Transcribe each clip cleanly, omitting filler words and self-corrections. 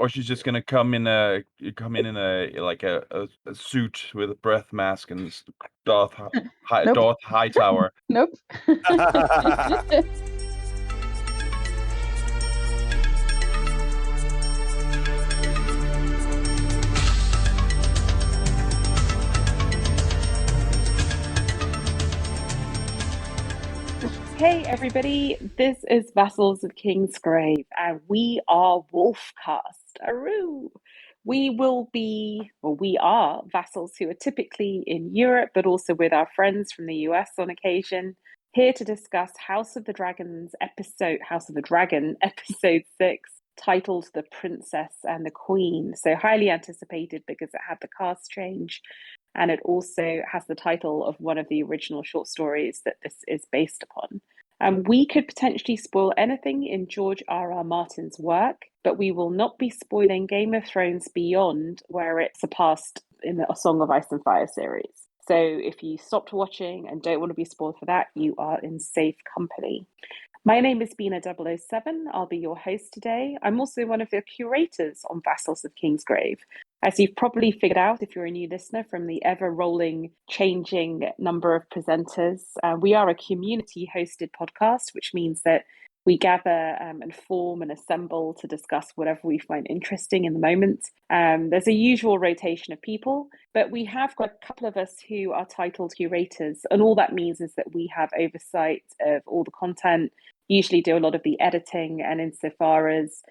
or she's just gonna come in a like a suit with a breath mask and Darth Nope. Darth Hightower. Nope. Hey everybody, this is Vassals of Kingsgrave, and we are Wolfcast. Aroo! We are vassals who are typically in Europe, but also with our friends from the US on occasion, here to discuss House of the Dragon, episode 6, titled The Princess and the Queen. So highly anticipated because it had the cast change. And it also has the title of one of the original short stories that this is based upon. We could potentially spoil anything in George R.R. Martin's work, but we will not be spoiling Game of Thrones beyond where it surpassed in the A Song of Ice and Fire series. So if you stopped watching and don't want to be spoiled for that, you are in safe company. My name is Bina 007. I'll be your host today. I'm also one of the curators on Vassals of Kingsgrave. As you've probably figured out if you're a new listener from the ever-rolling, changing number of presenters, we are a community-hosted podcast, which means that we gather and form and assemble to discuss whatever we find interesting in the moment. There's a usual rotation of people, but we have got a couple of us who are titled curators, and all that means is that we have oversight of all the content, usually do a lot of the editing, and insofar as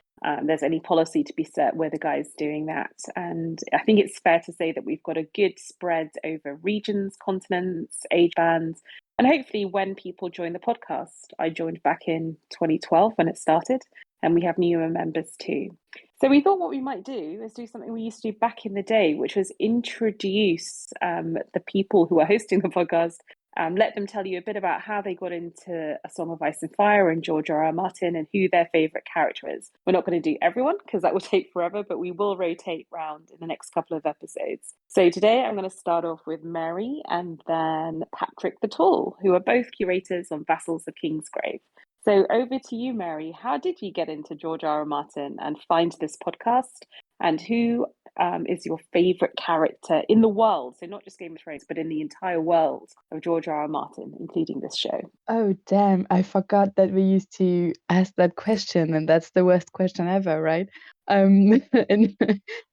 there's any policy to be set, we're the guys doing that. And I think it's fair to say that we've got a good spread over regions, continents, age bands, and hopefully when people join the podcast, I joined back in 2012 when it started, and we have newer members too. So we thought what we might do is do something we used to do back in the day, which was introduce the people who are hosting the podcast. Let them tell you a bit about how they got into A Song of Ice and Fire and George R.R. Martin and who their favourite character is. We're not going to do everyone because that will take forever, but we will rotate round in the next couple of episodes. So today I'm going to start off with Mary and then Patrick the Tall, who are both curators on Vassals of Kingsgrave. So over to you, Mary. How did you get into George R.R. Martin and find this podcast? And who is your favourite character in the world? So not just Game of Thrones, but in the entire world of George R.R. Martin, including this show. Oh, damn. I forgot that we used to ask that question, and that's the worst question ever, right? And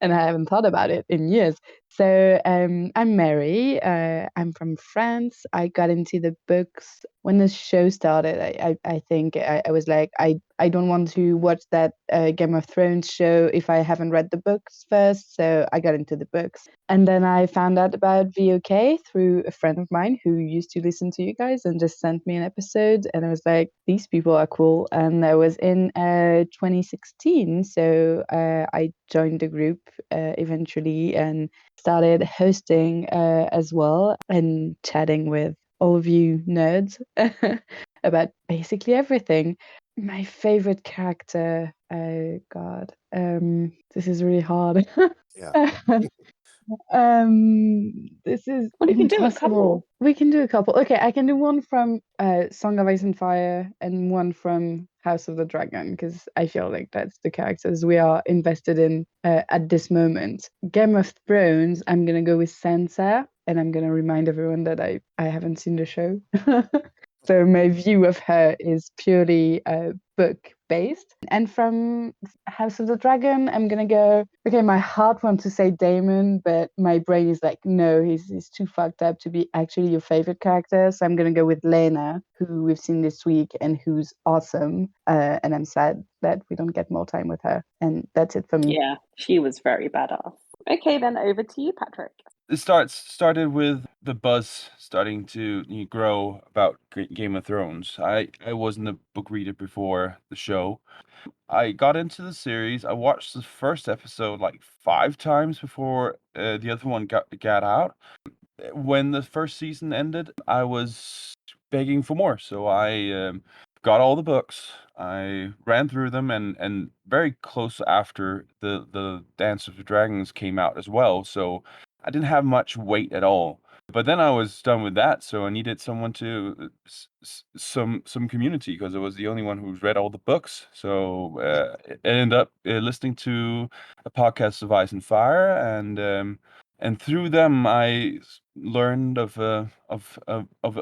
I haven't thought about it in years. So I'm Mary. I'm from France. I got into the books when the show started. I think I was like, I don't want to watch that Game of Thrones show if I haven't read the books first. So I got into the books. And then I found out about VOK through a friend of mine who used to listen to you guys and just sent me an episode. And I was like, these people are cool. And I was in 2016. So I joined the group eventually and started hosting as well and chatting with all of you nerds about basically everything. My favorite character, oh god, this is really hard. Yeah. This is Well, you can do a impossible. couple. We can do a couple. Okay, I can do one from Song of Ice and Fire and one from House of the Dragon, because I feel like that's the characters we are invested in at this moment. Game of Thrones, I'm gonna go with Sansa, and I'm gonna remind everyone that I haven't seen the show. So my view of her is purely book based. And from House of the Dragon, I'm gonna go, okay, my heart wants to say Daemon, but my brain is like, no, he's too fucked up to be actually your favorite character. So I'm gonna go with Laena, who we've seen this week and who's awesome. And I'm sad that we don't get more time with her. And that's it for me. Yeah, she was very badass. Okay, then over to you, Patrick. It started with the buzz starting to grow about Game of Thrones. I wasn't a book reader before the show. I got into the series. I watched the first episode like 5 times before the other one got out. When the first season ended, I was begging for more, so I got all the books. I ran through them, and very close after the Dance of the Dragons came out as well. So I didn't have much wait at all. But then I was done with that, so I needed someone to some community because I was the only one who's read all the books. So I ended up listening to a podcast of Ice and Fire, and through them I learned of a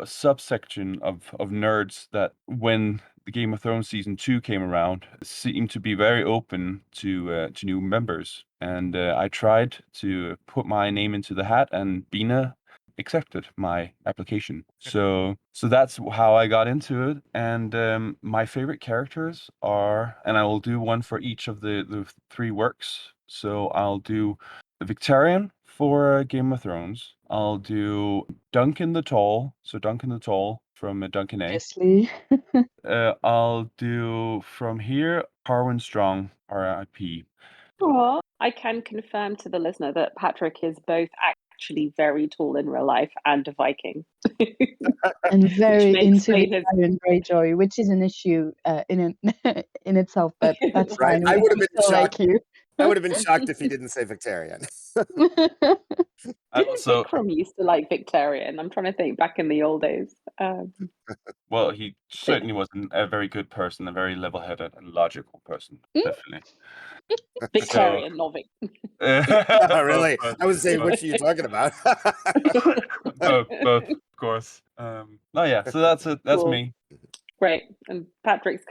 subsection of nerds that when the Game of Thrones season 2 came around seemed to be very open to new members, and I tried to put my name into the hat, and Bina accepted my application. So that's how I got into it. And my favorite characters are, and I will do one for each of the 3 works. So I'll do Victarion for Game of Thrones. I'll do Duncan the Tall. So Duncan the Tall from Duncan A. Obviously. I'll do from here Harwin Strong, R.I.P. Aw, I can confirm to the listener that Patrick is both actually very tall in real life and a Viking. And very may into explain his- Victorian Greyjoy, which is an issue in itself, but that's Right. fine. I We would have been still like shocked. you. I would have been shocked if he didn't say Victarion. I also, Vikram used to like Victarion. I'm trying to think back in the old days. well, he certainly wasn't a very good person, a very level-headed and logical person, definitely. Victarion, not Vic. Oh, really? Both, I was saying, both, which are you talking about? both, of course. Oh yeah, so that's it. That's Cool. me. Great. And Patrick's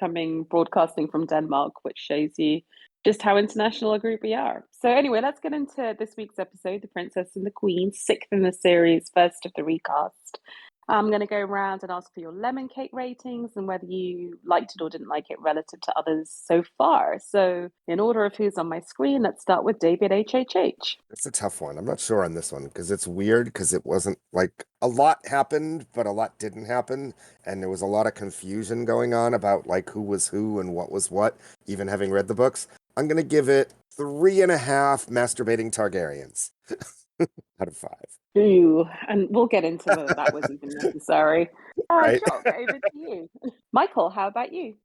broadcasting from Denmark, which shows you just how international a group we are. So anyway, let's get into this week's episode, The Princess and the Queen, 6th in the series, first of the recast. I'm going to go around and ask for your lemon cake ratings and whether you liked it or didn't like it relative to others so far. So in order of who's on my screen, let's start with David HHH. It's a tough one. I'm not sure on this one because it's weird because it wasn't like a lot happened, but a lot didn't happen. And there was a lot of confusion going on about like who was who and what was what, even having read the books. I'm going to give it 3.5 masturbating Targaryens out of 5. Ooh, and we'll get into whether that was even necessary. Right. Jock, over to you. Michael, how about you?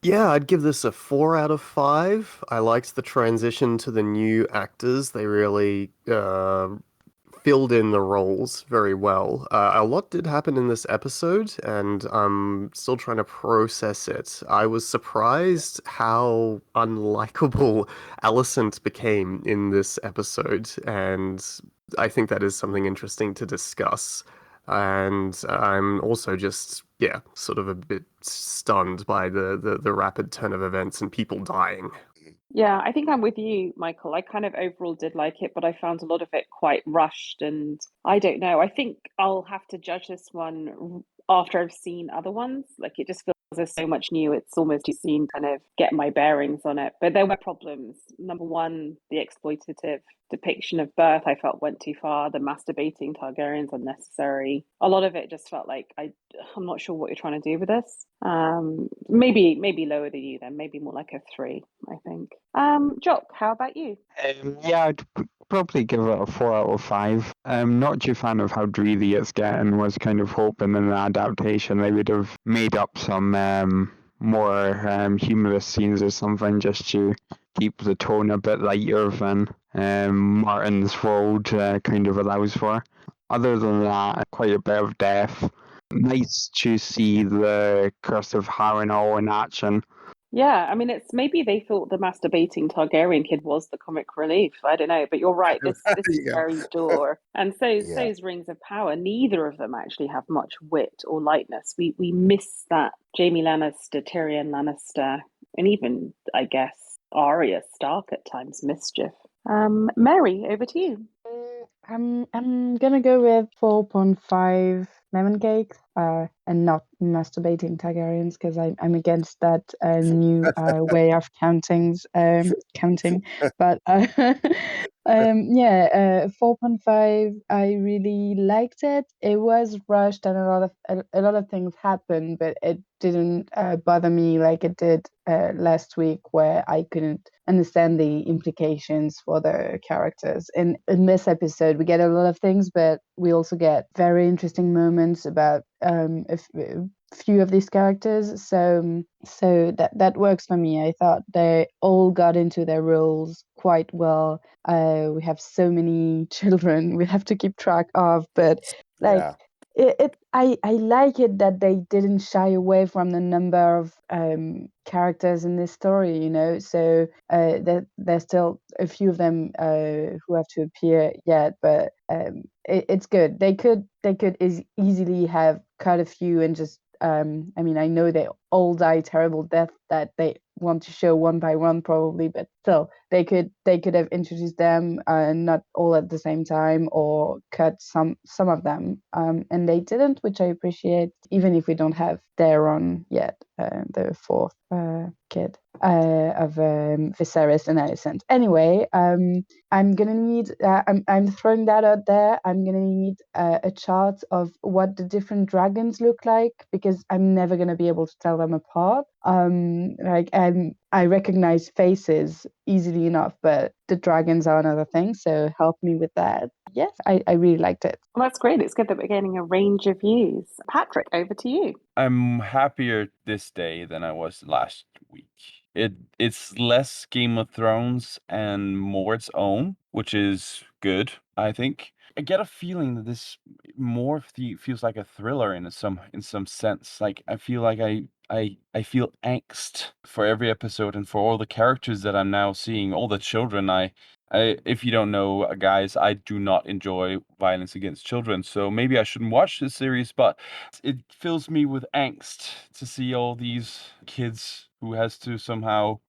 Yeah, I'd give this a 4 out of 5. I liked the transition to the new actors. They really filled in the roles very well. A lot did happen in this episode, and I'm still trying to process it. I was surprised how unlikable Alicent became in this episode, and I think that is something interesting to discuss. And I'm also just, sort of a bit stunned by the rapid turn of events and people dying. Yeah, I think I'm with you, Michael. I kind of overall did like it, but I found a lot of it quite rushed, and I don't know. I think I'll have to judge this one after I've seen other ones. Like, it just feels there's so much new. It's almost too soon kind of get my bearings on it. But there were problems. Number one, the exploitative depiction of birth I felt went too far. The masturbating Targaryens unnecessary. A lot of it just felt like I'm not sure what you're trying to do with this. Maybe lower than you then. Maybe more like a 3, I think. Jock, how about you? Yeah, I'd probably give it a 4 out of 5. I'm not too fan of how dreary it's getting. Was kind of hoping in the adaptation they would have made up some more humorous scenes or something just to keep the tone a bit lighter than Martin's world kind of allows for. Other than that, quite a bit of death. Nice to see the Curse of Harrenhal in action. Yeah, I mean, it's maybe they thought the masturbating Targaryen kid was the comic relief. I don't know, but you're right. This is Yeah. very Door, and so Yeah. is Rings of Power. Neither of them actually have much wit or lightness. We miss that Jaime Lannister, Tyrion Lannister, and even I guess Arya Stark at times mischief. Mary, over to you. I'm gonna go with 4.5 lemon cakes, and not masturbating Targaryens because I'm against that new way of counting. But 4.5. I really liked it. It was rushed and a lot of things happened, but it didn't bother me like it did last week, where I couldn't understand the implications for the characters. In this episode, we get a lot of things, but we also get very interesting moments about a few of these characters. So that works for me. I thought they all got into their roles quite well. We have so many children we have to keep track of, but Like Yeah. I like it that they didn't shy away from the number of characters in this story, you know. So there's still a few of them who have to appear yet, but it's good. They could easily have cut a few and just I mean, I know they all die terrible death that they want to show one by one probably, but still they could have introduced them not all at the same time, or cut some of them, and they didn't, which I appreciate, even if we don't have Daron yet, the fourth kid of Viserys and Alicent. Anyway, I'm gonna need I'm throwing that out there. I'm gonna need a chart of what the different dragons look like, because I'm never gonna be able to tell them apart. I recognize faces easily enough, but the dragons are another thing. So help me with that. Yes, I really liked it. Well, that's great. It's good that we're getting a range of views. Patrick, over to you. I'm happier this day than I was last week. It's less Game of Thrones and more its own, which is good, I think. I get a feeling that this more feels like a thriller in some sense. Like I feel like I feel angst for every episode and for all the characters that I'm now seeing, all the children. If you don't know, guys, I do not enjoy violence against children, so maybe I shouldn't watch this series, but it fills me with angst to see all these kids who has to somehow,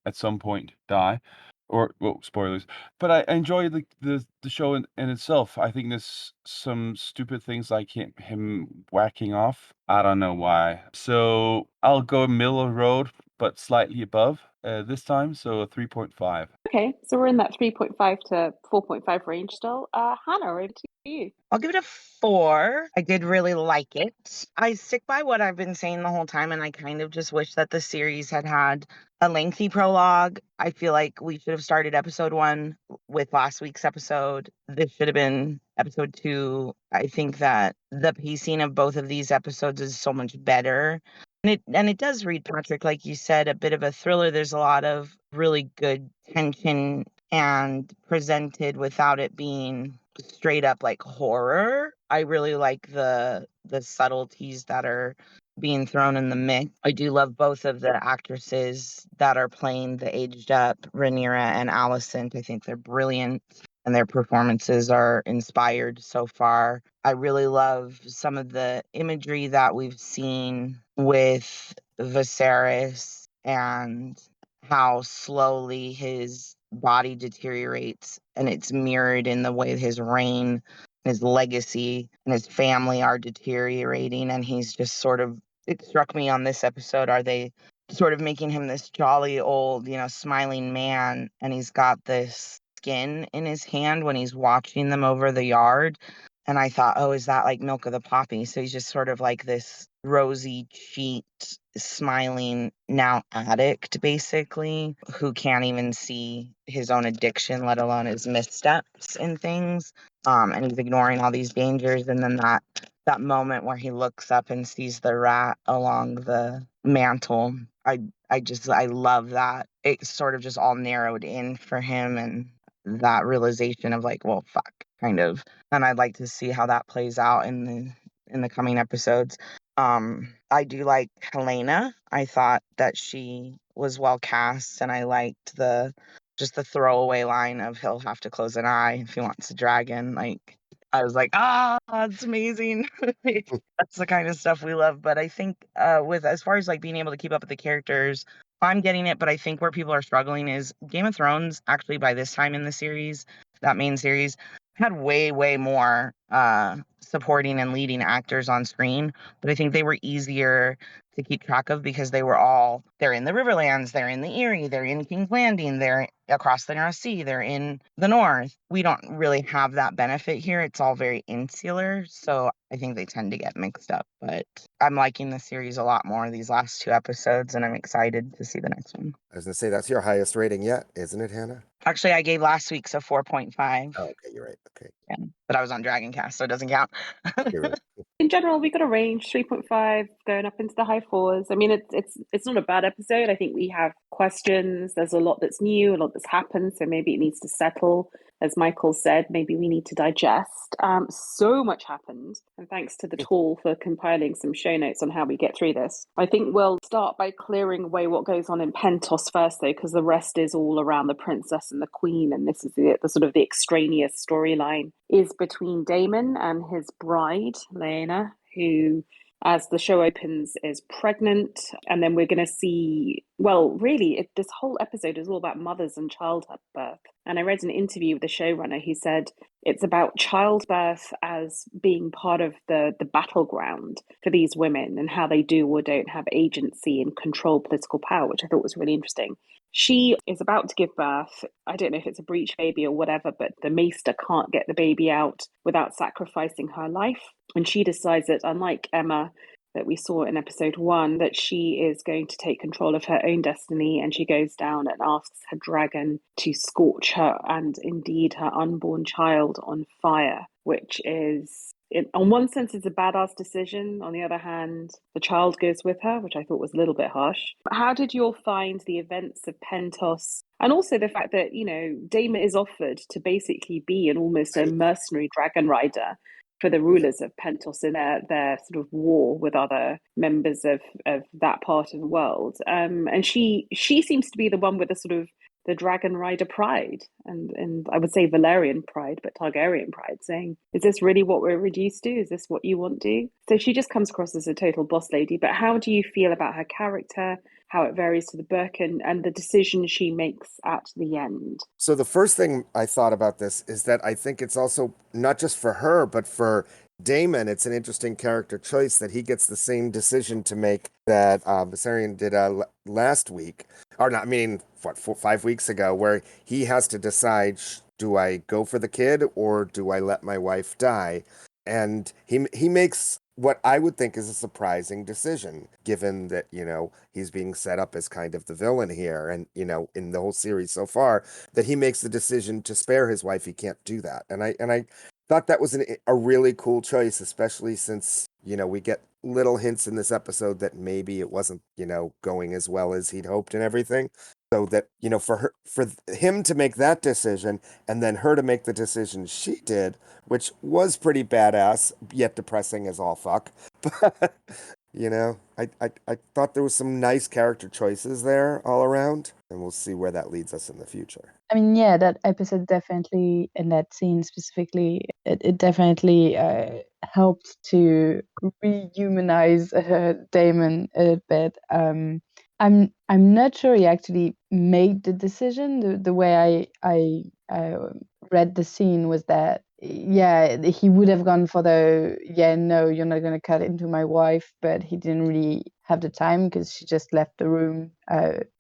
at some point die. Or, well, spoilers. But I enjoy the show in itself. I think there's some stupid things like him whacking off. I don't know why. So I'll go middle of the road, but slightly above this time, so a 3.5. Okay, so we're in that 3.5 to 4.5 range still. Hannah, over to you. I'll give it a 4. I did really like it. I stick by what I've been saying the whole time, and I kind of just wish that the series had a lengthy prologue. I feel like we should have started episode 1 with last week's episode. This should have been episode 2. I think that the pacing of both of these episodes is so much better. And it does read, Patrick, like you said, a bit of a thriller. There's a lot of really good tension and presented without it being straight up like horror. I really like the subtleties that are being thrown in the mix. I do love both of the actresses that are playing the aged up Rhaenyra and Alicent. I think they're brilliant and their performances are inspired so far. I really love some of the imagery that we've seen with Viserys and how slowly his body deteriorates, and it's mirrored in the way his reign, his legacy, and his family are deteriorating. And he's just sort of, it struck me on this episode, are they sort of making him this jolly old, smiling man, and he's got this skin in his hand when he's watching them over the yard. And I thought, oh, is that like Milk of the Poppy? So he's just sort of like this rosy cheeked, smiling now addict, basically, who can't even see his own addiction, let alone his missteps in things. And he's ignoring all these dangers. And then that moment where he looks up and sees the rat along the mantle, I love that. It sort of just all narrowed in for him, and that realization of like, well, fuck, kind of. And I'd like to see how that plays out in the coming episodes. I do like Helena. I thought that she was well cast, and I liked the throwaway line of he'll have to close an eye if he wants a dragon. Like, I was like, it's amazing. That's the kind of stuff we love. But I think with as far as like being able to keep up with the characters, I'm getting it. But I think where people are struggling is Game of Thrones, actually, by this time in the series, that main series, had way, way more supporting and leading actors on screen. But I think they were easier to keep track of because they're in the Riverlands, they're in the Erie, they're in King's Landing, they're across the North Sea, they're in the North. We don't really have that benefit here. It's all very insular. So I think they tend to get mixed up. But I'm liking the series a lot more these last 2 episodes, and I'm excited to see the next one. I was going to say, that's your highest rating yet, isn't it, Hannah? Actually, I gave last week's a 4.5. Oh, okay, you're right. Okay. Yeah, but I was on Dragoncast, so it doesn't count. You're right. In general, we got a range 3.5 going up into the high 4s. I mean, it's not a bad episode. I think we have questions. There's a lot that's new, a lot that's happened, so maybe it needs to settle as Michael said, maybe we need to digest. So much happened, and thanks to the tool for compiling some show notes on how we get through this. I think we'll start by clearing away what goes on in Pentos first, though, because the rest is all around the princess and the queen, and this is the sort of the extraneous storyline is between Daemon and his bride, Laena, who, as the show opens, is pregnant. And then we're going to see, well, really, this whole episode is all about mothers and childbirth. And I read an interview with the showrunner who said it's about childbirth as being part of the battleground for these women and how they do or don't have agency and control political power, which I thought was really interesting. She is about to give birth. I don't know if it's a breech baby or whatever, but the maester can't get the baby out without sacrificing her life. And she decides that, unlike Emma, that we saw in episode 1, that she is going to take control of her own destiny, and she goes down and asks her dragon to scorch her and indeed her unborn child on fire, which is, on one sense, it's a badass decision. On the other hand, the child goes with her, which I thought was a little bit harsh. How did you all find the events of Pentos? And also the fact that, Daemon is offered to basically be an almost a mercenary dragon rider for the rulers of Pentos in their sort of war with other members of that part of the world. And she seems to be the one with the sort of the dragon rider pride, and I would say Valerian pride, but Targaryen pride, saying, is this really what we're reduced to? Is this what you want to do? So she just comes across as a total boss lady. But how do you feel about her character, how it varies to the book, and the decision she makes at the end? So the first thing I thought about this is that I think it's also not just for her, but for Daemon, it's an interesting character choice that he gets the same decision to make that Viserion did last week, or not, I mean, 5 weeks ago, where he has to decide, do I go for the kid or do I let my wife die? And he makes what I would think is a surprising decision, given that, he's being set up as kind of the villain here. And, in the whole series so far, that he makes the decision to spare his wife. He can't do that. And I thought that was a really cool choice, especially since, we get little hints in this episode that maybe it wasn't, going as well as he'd hoped and everything. So that, for him to make that decision and then her to make the decision she did, which was pretty badass, yet depressing as all fuck. But, I thought there was some nice character choices there all around, and we'll see where that leads us in the future. I mean, yeah, that episode definitely, in that scene specifically, it definitely helped to rehumanize Daemon a bit. I'm not sure he actually made the decision. The way I read the scene was that, yeah, he would have gone for no, you're not going to cut into my wife, but he didn't really have the time because she just left the room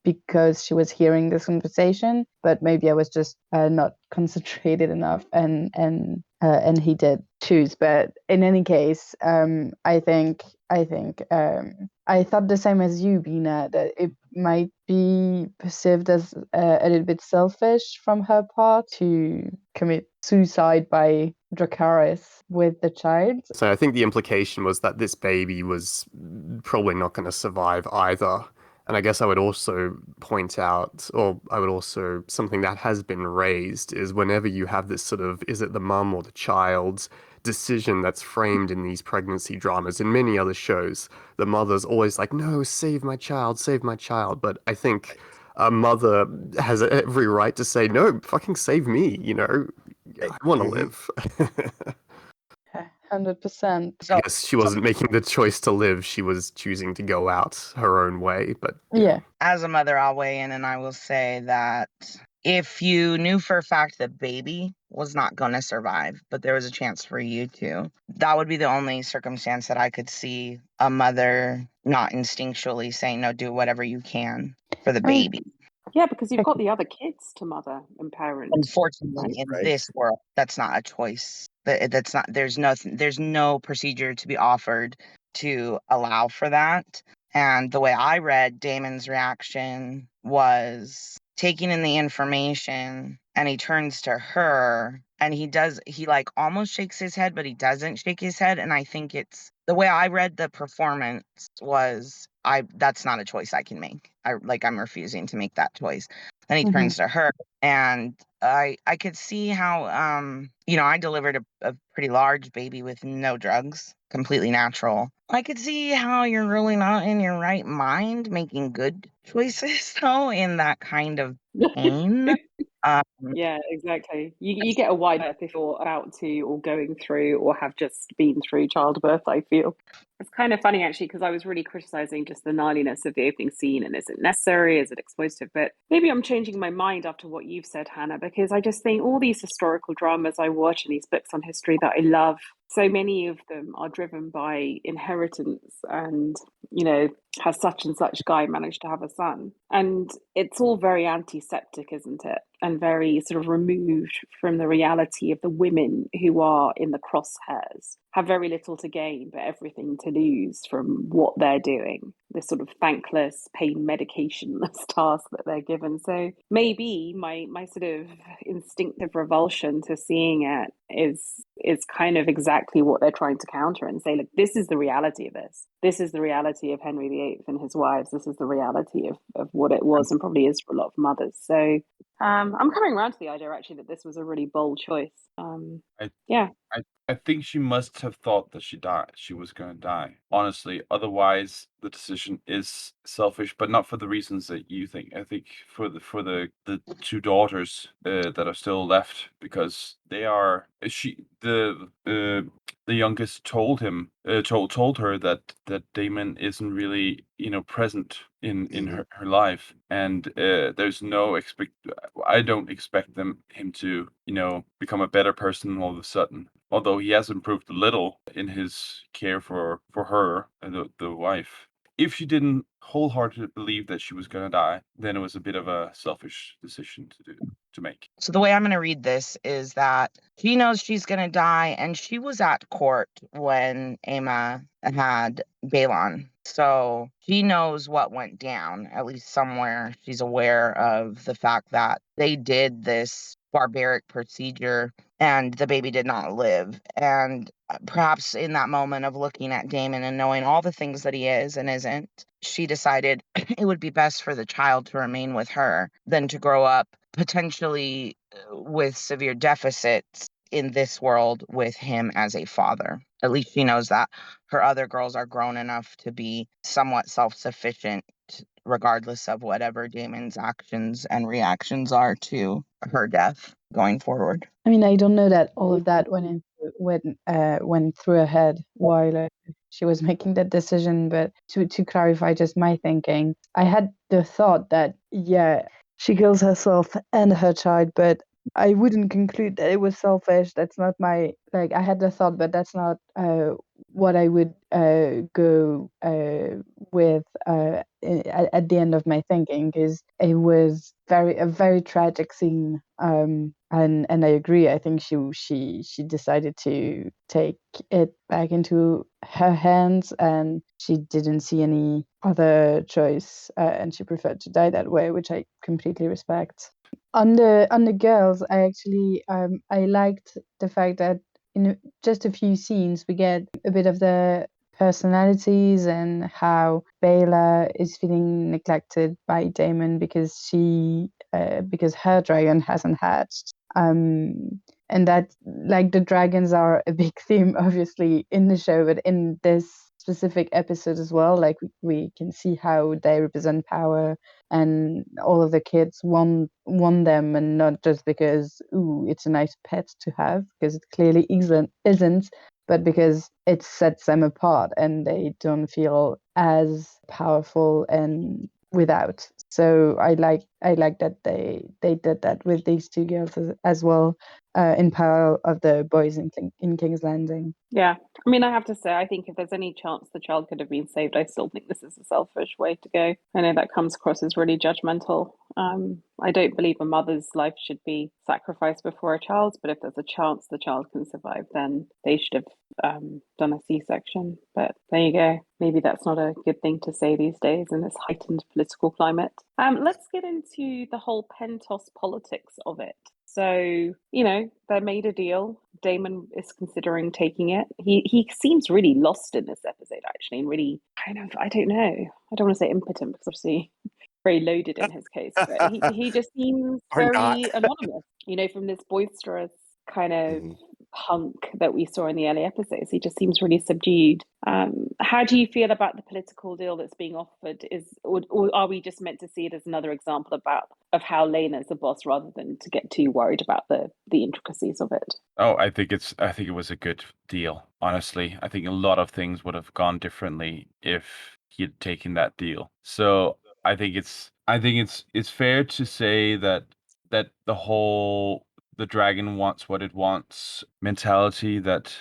because she was hearing this conversation. But maybe I was just not concentrated enough, and he did choose. But in any case, I think I thought the same as you, Bina, that it might be perceived as a little bit selfish from her part to commit suicide by Dracarys with the child. So I think the implication was that this baby was probably not going to survive either. And I guess I would also point out, something that has been raised is whenever you have this sort of, is it the mum or the child's decision that's framed in these pregnancy dramas, in many other shows, the mother's always like, no, save my child, save my child. But I think a mother has every right to say, no, fucking save me, I want to live. 100%. I guess she wasn't making the choice to live, she was choosing to go out her own way, but yeah. As a mother, I'll weigh in and I will say that if you knew for a fact that baby was not going to survive, but there was a chance for you to, that would be the only circumstance that I could see a mother not instinctually saying, no, do whatever you can for the baby. Yeah, because you've got the other kids to mother and parent. Unfortunately, in Right. this world, that's not a choice. That's not. There's no procedure to be offered to allow for that. And the way I read Daemon's reaction was taking in the information, and he turns to her, and he like almost shakes his head, but he doesn't shake his head. And I think it's the way I read the performance was, that's not a choice I can make. I'm refusing to make that choice. Then he turns to her, and I could see how I delivered a pretty large baby with no drugs, completely natural. I could see how you're really not in your right mind making good choices though in that kind of pain. Yeah, exactly. You get a wide berth if you're about to or going through or have just been through childbirth, I feel. It's kind of funny actually, because I was really criticizing just the gnarliness of the opening scene and is it necessary? Is it explosive? But maybe I'm changing my mind after what you've said, Hannah, because I just think all these historical dramas I watch and these books on history that I love, so many of them are driven by inheritance and, has such and such guy managed to have a son? And it's all very antiseptic, isn't it? And very sort of removed from the reality of the women who are in the crosshairs, have very little to gain, but everything to lose from what they're doing. This sort of thankless, pain medicationless task that they're given. So maybe my sort of instinctive revulsion to seeing it is kind of exactly what they're trying to counter and say, look, this is the reality of this. This is the reality of Henry VIII and his wives. This is the reality of what it was and probably is for a lot of mothers. So I'm coming around to the idea actually that this was a really bold choice. I, Yeah. I think she must have thought that she was going to die. Honestly, otherwise the decision is selfish, but not for the reasons that you think. I think for the two daughters that are still left, because they are the youngest told her that Damon isn't really present in her life, and there's no I don't expect him to become a better person all of a sudden, although he has improved a little in his care for her, the wife. If she didn't wholeheartedly believe that she was going to die, then it was a bit of a selfish decision to make. So the way I'm going to read this is that she knows she's going to die, and she was at court when Aemma had Balon. So she knows what went down, at least somewhere. She's aware of the fact that they did this barbaric procedure and the baby did not live. And perhaps in that moment of looking at Damon and knowing all the things that he is and isn't, she decided it would be best for the child to remain with her than to grow up potentially with severe deficits in this world with him as a father. At least she knows that her other girls are grown enough to be somewhat self-sufficient, regardless of whatever Damon's actions and reactions are to her death going forward. I mean, I don't know that all of that went through her head while she was making that decision, but to clarify just my thinking, I had the thought that, yeah, she kills herself and her child, but I wouldn't conclude that it was selfish. That's not I had the thought, but that's not what I would go with at the end of my thinking, because it was a very tragic scene. And I agree. I think she decided to take it back into her hands, and she didn't see any other choice, and she preferred to die that way, which I completely respect. On the girls, I actually I liked the fact that in just a few scenes we get a bit of the personalities and how Baela is feeling neglected by Damon because because her dragon hasn't hatched. And that, like, the dragons are a big theme obviously in the show, but in this specific episode as well, like we can see how they represent power, and all of the kids want them, and not just because it's a nice pet to have, because it clearly isn't, but because it sets them apart and they don't feel as powerful and without. So I like that they did that with these two girls as well, in parallel of the boys in King's Landing. Yeah, I mean, I have to say, I think if there's any chance the child could have been saved, I still think this is a selfish way to go. I know that comes across as really judgmental. I don't believe a mother's life should be sacrificed before a child's, but if there's a chance the child can survive, then they should have done a C-section. But there you go. Maybe that's not a good thing to say these days in this heightened political climate. Let's get into the whole Pentos politics of it. So, they made a deal. Damon is considering taking it. He seems really lost in this episode, actually, and really kind of, I don't know. I don't want to say impotent, because obviously very loaded in his case, but he just seems Or not. very anonymous, from this boisterous kind of hunk that we saw in the early episodes. He just seems really subdued. How do you feel about the political deal that's being offered? Or are we just meant to see it as another example of how Laena is a boss rather than to get too worried about the intricacies of it? Oh, I think it was a good deal. Honestly, I think a lot of things would have gone differently if he had taken that deal. So I think it's fair to say that the dragon wants what it wants mentality that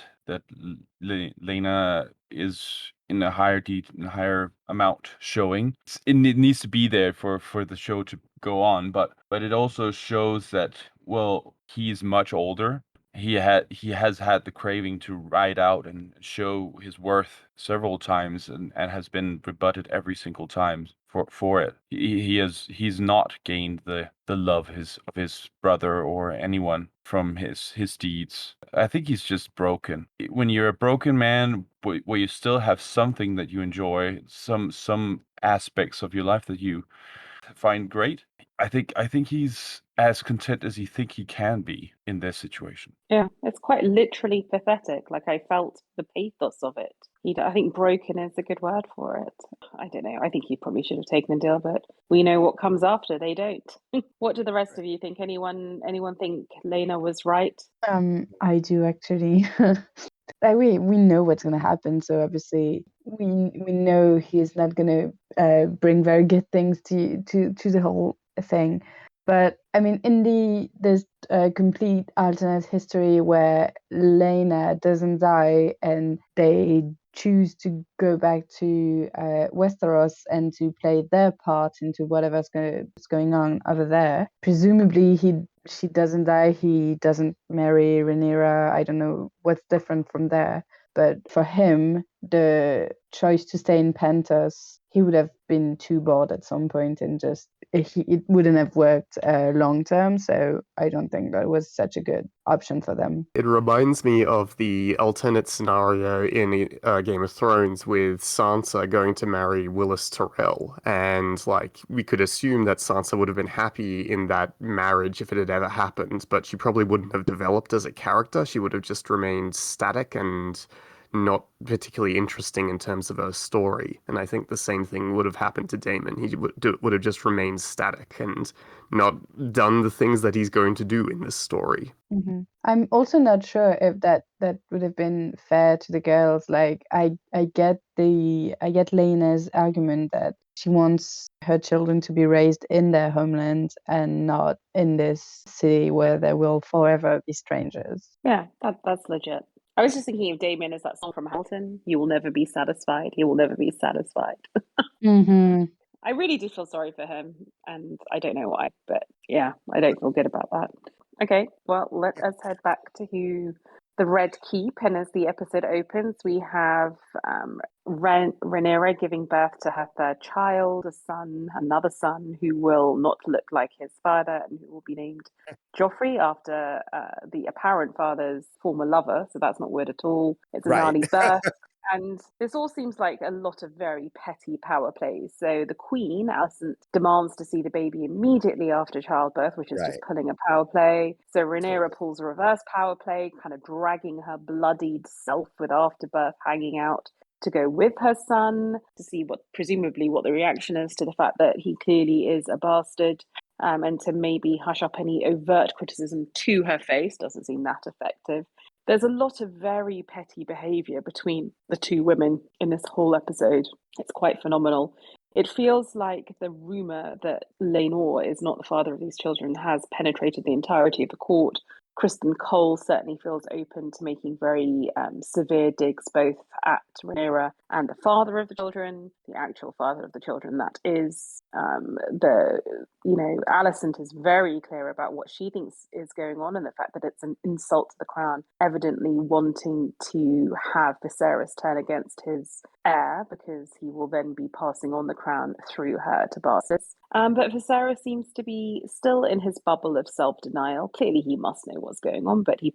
Lena is in a higher amount showing. It needs to be there for the show to go on, but it also shows that, well, he's much older. He has had the craving to ride out and show his worth several times, and has been rebutted every single time for it. He's not gained the love of his brother or anyone from his deeds. I think he's just broken. When you're a broken man, where you still have something that you enjoy, some aspects of your life that you find great, I think he's as content as he think he can be in this situation. Yeah, it's quite literally pathetic. Like, I felt the pathos of it. I think broken is a good word for it. I don't know. I think he probably should have taken the deal, but we know what comes after. They don't. What do the rest of you think? Anyone think Laena was right? I do actually. Like we know what's gonna happen, so obviously we know he's not gonna bring very good things to the whole thing. But I mean, in there's a complete alternate history where Laena doesn't die and they choose to go back to Westeros and to play their part into whatever's going on over there. Presumably, she doesn't die. He doesn't marry Rhaenyra. I don't know what's different from there. But for him, the choice to stay in Pentos, he would have been too bored at some point and just it wouldn't have worked long term. So I don't think that was such a good option for them. It reminds me of the alternate scenario in Game of Thrones with Sansa going to marry Willis Tyrell. And, like, we could assume that Sansa would have been happy in that marriage if it had ever happened, but she probably wouldn't have developed as a character. She would have just remained static and not particularly interesting in terms of her story. And I think the same thing would have happened to Daemon. He would have just remained static and not done the things that he's going to do in this story. Mm-hmm. I'm also not sure if that would have been fair to the girls. Like, I get Lena's argument that she wants her children to be raised in their homeland and not in this city where they will forever be strangers. Yeah, that's legit. I was just thinking of Damien as that song from Hamilton. You will never be satisfied. He will never be satisfied. Mm-hmm. I really do feel sorry for him, and I don't know why, but yeah, I don't feel good about that. Okay, well, let us head back to the Red Keep, and as the episode opens, we have Rhaenyra giving birth to her third child, another son, who will not look like his father, and who will be named Joffrey after the apparent father's former lover. So that's not weird at all. It's a Right. gnarly birth. And this all seems like a lot of very petty power plays. So the Queen, Alicent, demands to see the baby immediately after childbirth, which is just pulling a power play. So Rhaenyra pulls a reverse power play, kind of dragging her bloodied self with afterbirth hanging out to go with her son to see presumably what the reaction is to the fact that he clearly is a bastard, and to maybe hush up any overt criticism to her face. Doesn't seem that effective. There's a lot of very petty behavior between the two women in this whole episode. It's quite phenomenal. It feels like the rumor that Laenor is not the father of these children has penetrated the entirety of the court. Kristen Cole certainly feels open to making very severe digs both at Rhaenyra and the father of the children, the actual father of the children. That is Alicent is very clear about what she thinks is going on and the fact that it's an insult to the crown, evidently wanting to have Viserys turn against his heir because he will then be passing on the crown through her to Vassals. But Viserys seems to be still in his bubble of self-denial. Clearly, he must know what's going on, but he,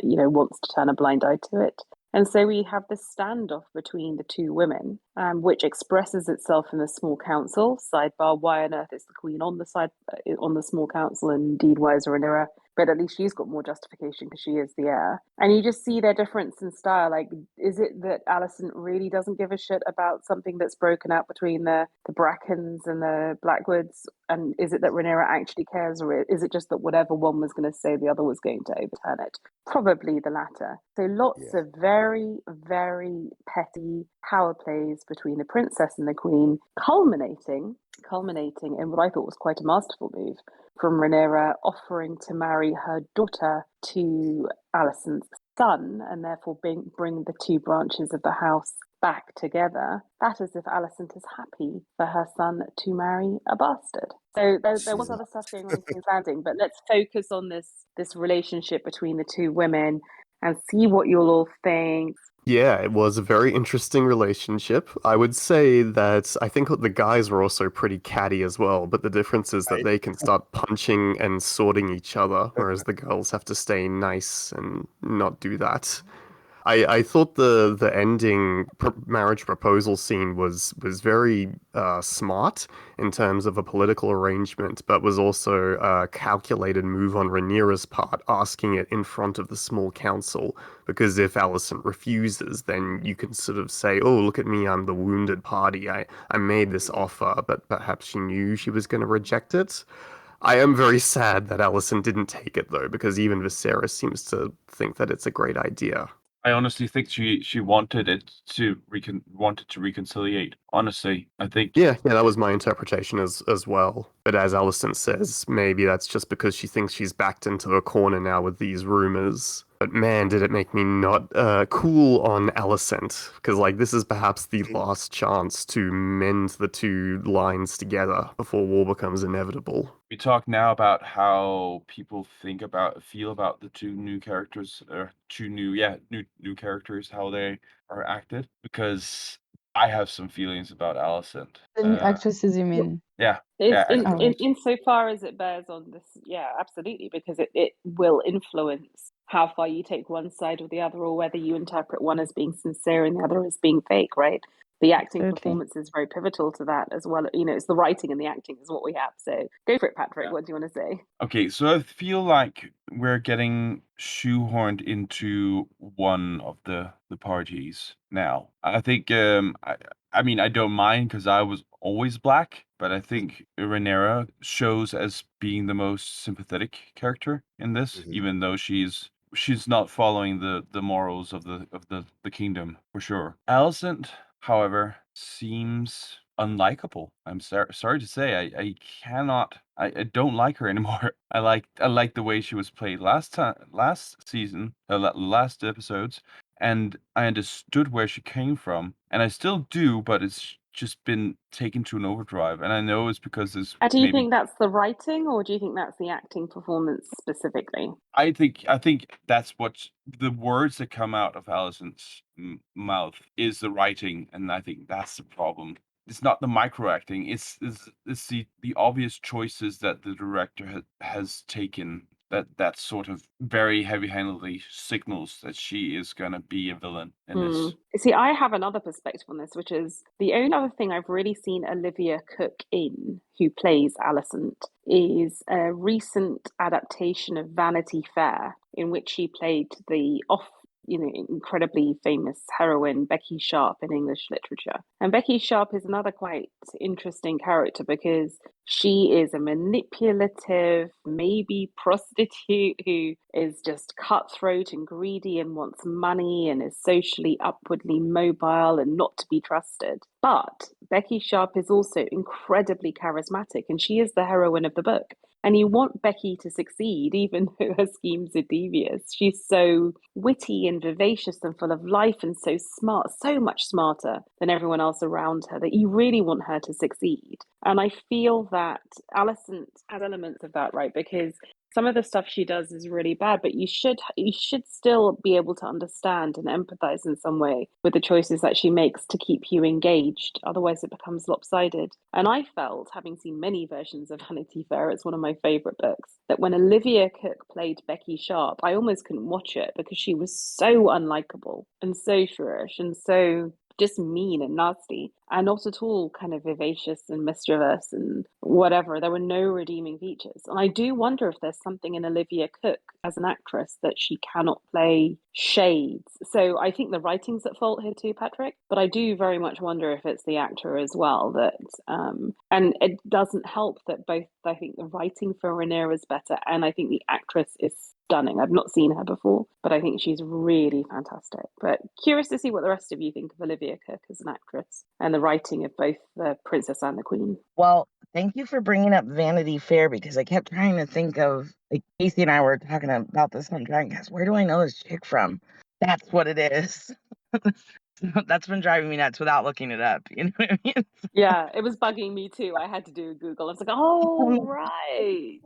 wants to turn a blind eye to it. And so we have this standoff between the two women, which expresses itself in the small council. Sidebar: why on earth is the queen on the small council, and indeed why is Rhaenyra? But at least she's got more justification because she is the heir. And you just see their difference in style. Like, is it that Alicent really doesn't give a shit about something that's broken out between the Brackens and the Blackwoods? And is it that Rhaenyra actually cares, or is it just that whatever one was going to say, the other was going to overturn it? Probably the latter. So lots of very, very petty power plays between the princess and the queen, culminating in what I thought was quite a masterful move from Rhaenyra offering to marry her daughter to Alicent's son, and therefore bring the two branches of the house back together. That is if Alicent is happy for her son to marry a bastard. So there was other stuff going on in King's Landing, but let's focus on this relationship between the two women and see what you'll all think. Yeah, it was a very interesting relationship. I would say that I think the guys were also pretty catty as well, but the difference is that they can start punching and swording each other, whereas the girls have to stay nice and not do that. I thought the ending marriage proposal scene was very smart in terms of a political arrangement, but was also a calculated move on Rhaenyra's part, asking it in front of the small council. Because if Alicent refuses, then you can sort of say, "Oh, look at me, I'm the wounded party. I made this offer," but perhaps she knew she was going to reject it. I am very sad that Alicent didn't take it though, because even Viserys seems to think that it's a great idea. I honestly think she wanted it to reconciliate. Honestly, I think. Yeah, that was my interpretation as well. But as Alicent says, maybe that's just because she thinks she's backed into a corner now with these rumors. But man, did it make me not cool on Alicent, because like this is perhaps the last chance to mend the two lines together before war becomes inevitable. We talk now about how people feel about the two new characters, or new characters, how they are acted. Because I have some feelings about Alicent. The new actresses, you mean? Yeah. Insofar as it bears on this, yeah, absolutely, because it will influence how far you take one side or the other, or whether you interpret one as being sincere and the other as being fake, right? The acting performance is very pivotal to that as well. It's the writing and the acting is what we have. So go for it, Patrick. Yeah. What do you want to say? Okay, so I feel like we're getting shoehorned into one of the parties now. I think I mean, I don't mind because I was always black, but I think Rhaenyra shows as being the most sympathetic character in this, even though she's not following the morals of the kingdom for sure. Alicent, however, seems unlikable. I'm sorry to say, I don't like her anymore. I like the way she was played last season, last episodes, and I understood where she came from, and I still do, but it's just been taken to an overdrive, and I know it's because there's. Do you think that's the writing, or do you think that's the acting performance specifically? I think that's what the words that come out of Alicent's mouth is the writing, and I think that's the problem. It's not the micro acting. It's the obvious choices that the director has taken that sort of very heavy-handedly signals that she is gonna be a villain in this. See, I have another perspective on this, which is the only other thing I've really seen Olivia Cook in, who plays Alicent, is a recent adaptation of Vanity Fair, in which she played the incredibly famous heroine Becky Sharp in English literature. And Becky Sharp is another quite interesting character because she is a manipulative, maybe prostitute who is just cutthroat and greedy and wants money and is socially upwardly mobile and not to be trusted. But Becky Sharp is also incredibly charismatic, and she is the heroine of the book. And you want Becky to succeed, even though her schemes are devious. She's so witty and vivacious and full of life and so smart, so much smarter than everyone else around her, that you really want her to succeed. And I feel that Alicent has elements of that, right? Because some of the stuff she does is really bad, but you should still be able to understand and empathize in some way with the choices that she makes to keep you engaged. Otherwise, it becomes lopsided. And I felt, having seen many versions of Vanity Fair, it's one of my favorite books, that when Olivia Cooke played Becky Sharp, I almost couldn't watch it because she was so unlikable and so shrewish and so just mean and nasty and not at all kind of vivacious and mischievous and whatever. There were no redeeming features. And I do wonder if there's something in Olivia Cooke as an actress that she cannot play shades. So I think the writing's at fault here too, Patrick, but I do very much wonder if it's the actor as well that and it doesn't help that both I think the writing for Rhaenyra is better and I think the actress is stunning. I've not seen her before, but I think she's really fantastic. But curious to see what the rest of you think of Olivia Cooke as an actress and the writing of both the Princess and the Queen. Well, thank you for bringing up Vanity Fair because I kept trying to think of, like, Casey and I were talking about this on Dragoncast. Where do I know this chick from? That's what it is. That's been driving me nuts without looking it up. You know what I mean? Yeah, it was bugging me too. I had to do a Google. I was like, oh, right.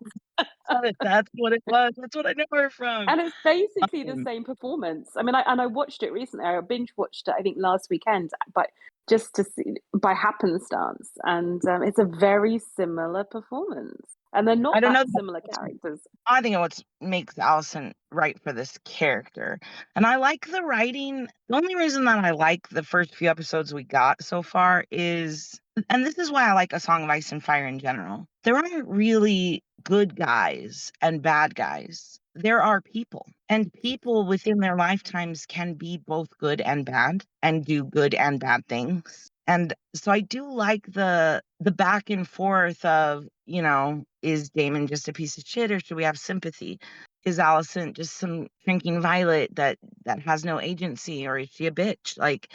That's what it was. That's what I know her from. And it's basically the same performance. I mean, I watched it recently. I binge watched it, I think, last weekend, but just to see by happenstance. And it's a very similar performance. And they're not I don't know. that similar characters. I think what makes Alicent right for this character. And I like the writing. The only reason that I like the first few episodes we got so far is, and this is why I like A Song of Ice and Fire in general, there aren't really good guys and bad guys. There are people, and people within their lifetimes can be both good and bad and do good and bad things. And so I do like the back and forth of, you know, is Daemon just a piece of shit or should we have sympathy? Is Alicent just some shrinking violet that has no agency, or is she a bitch? Like,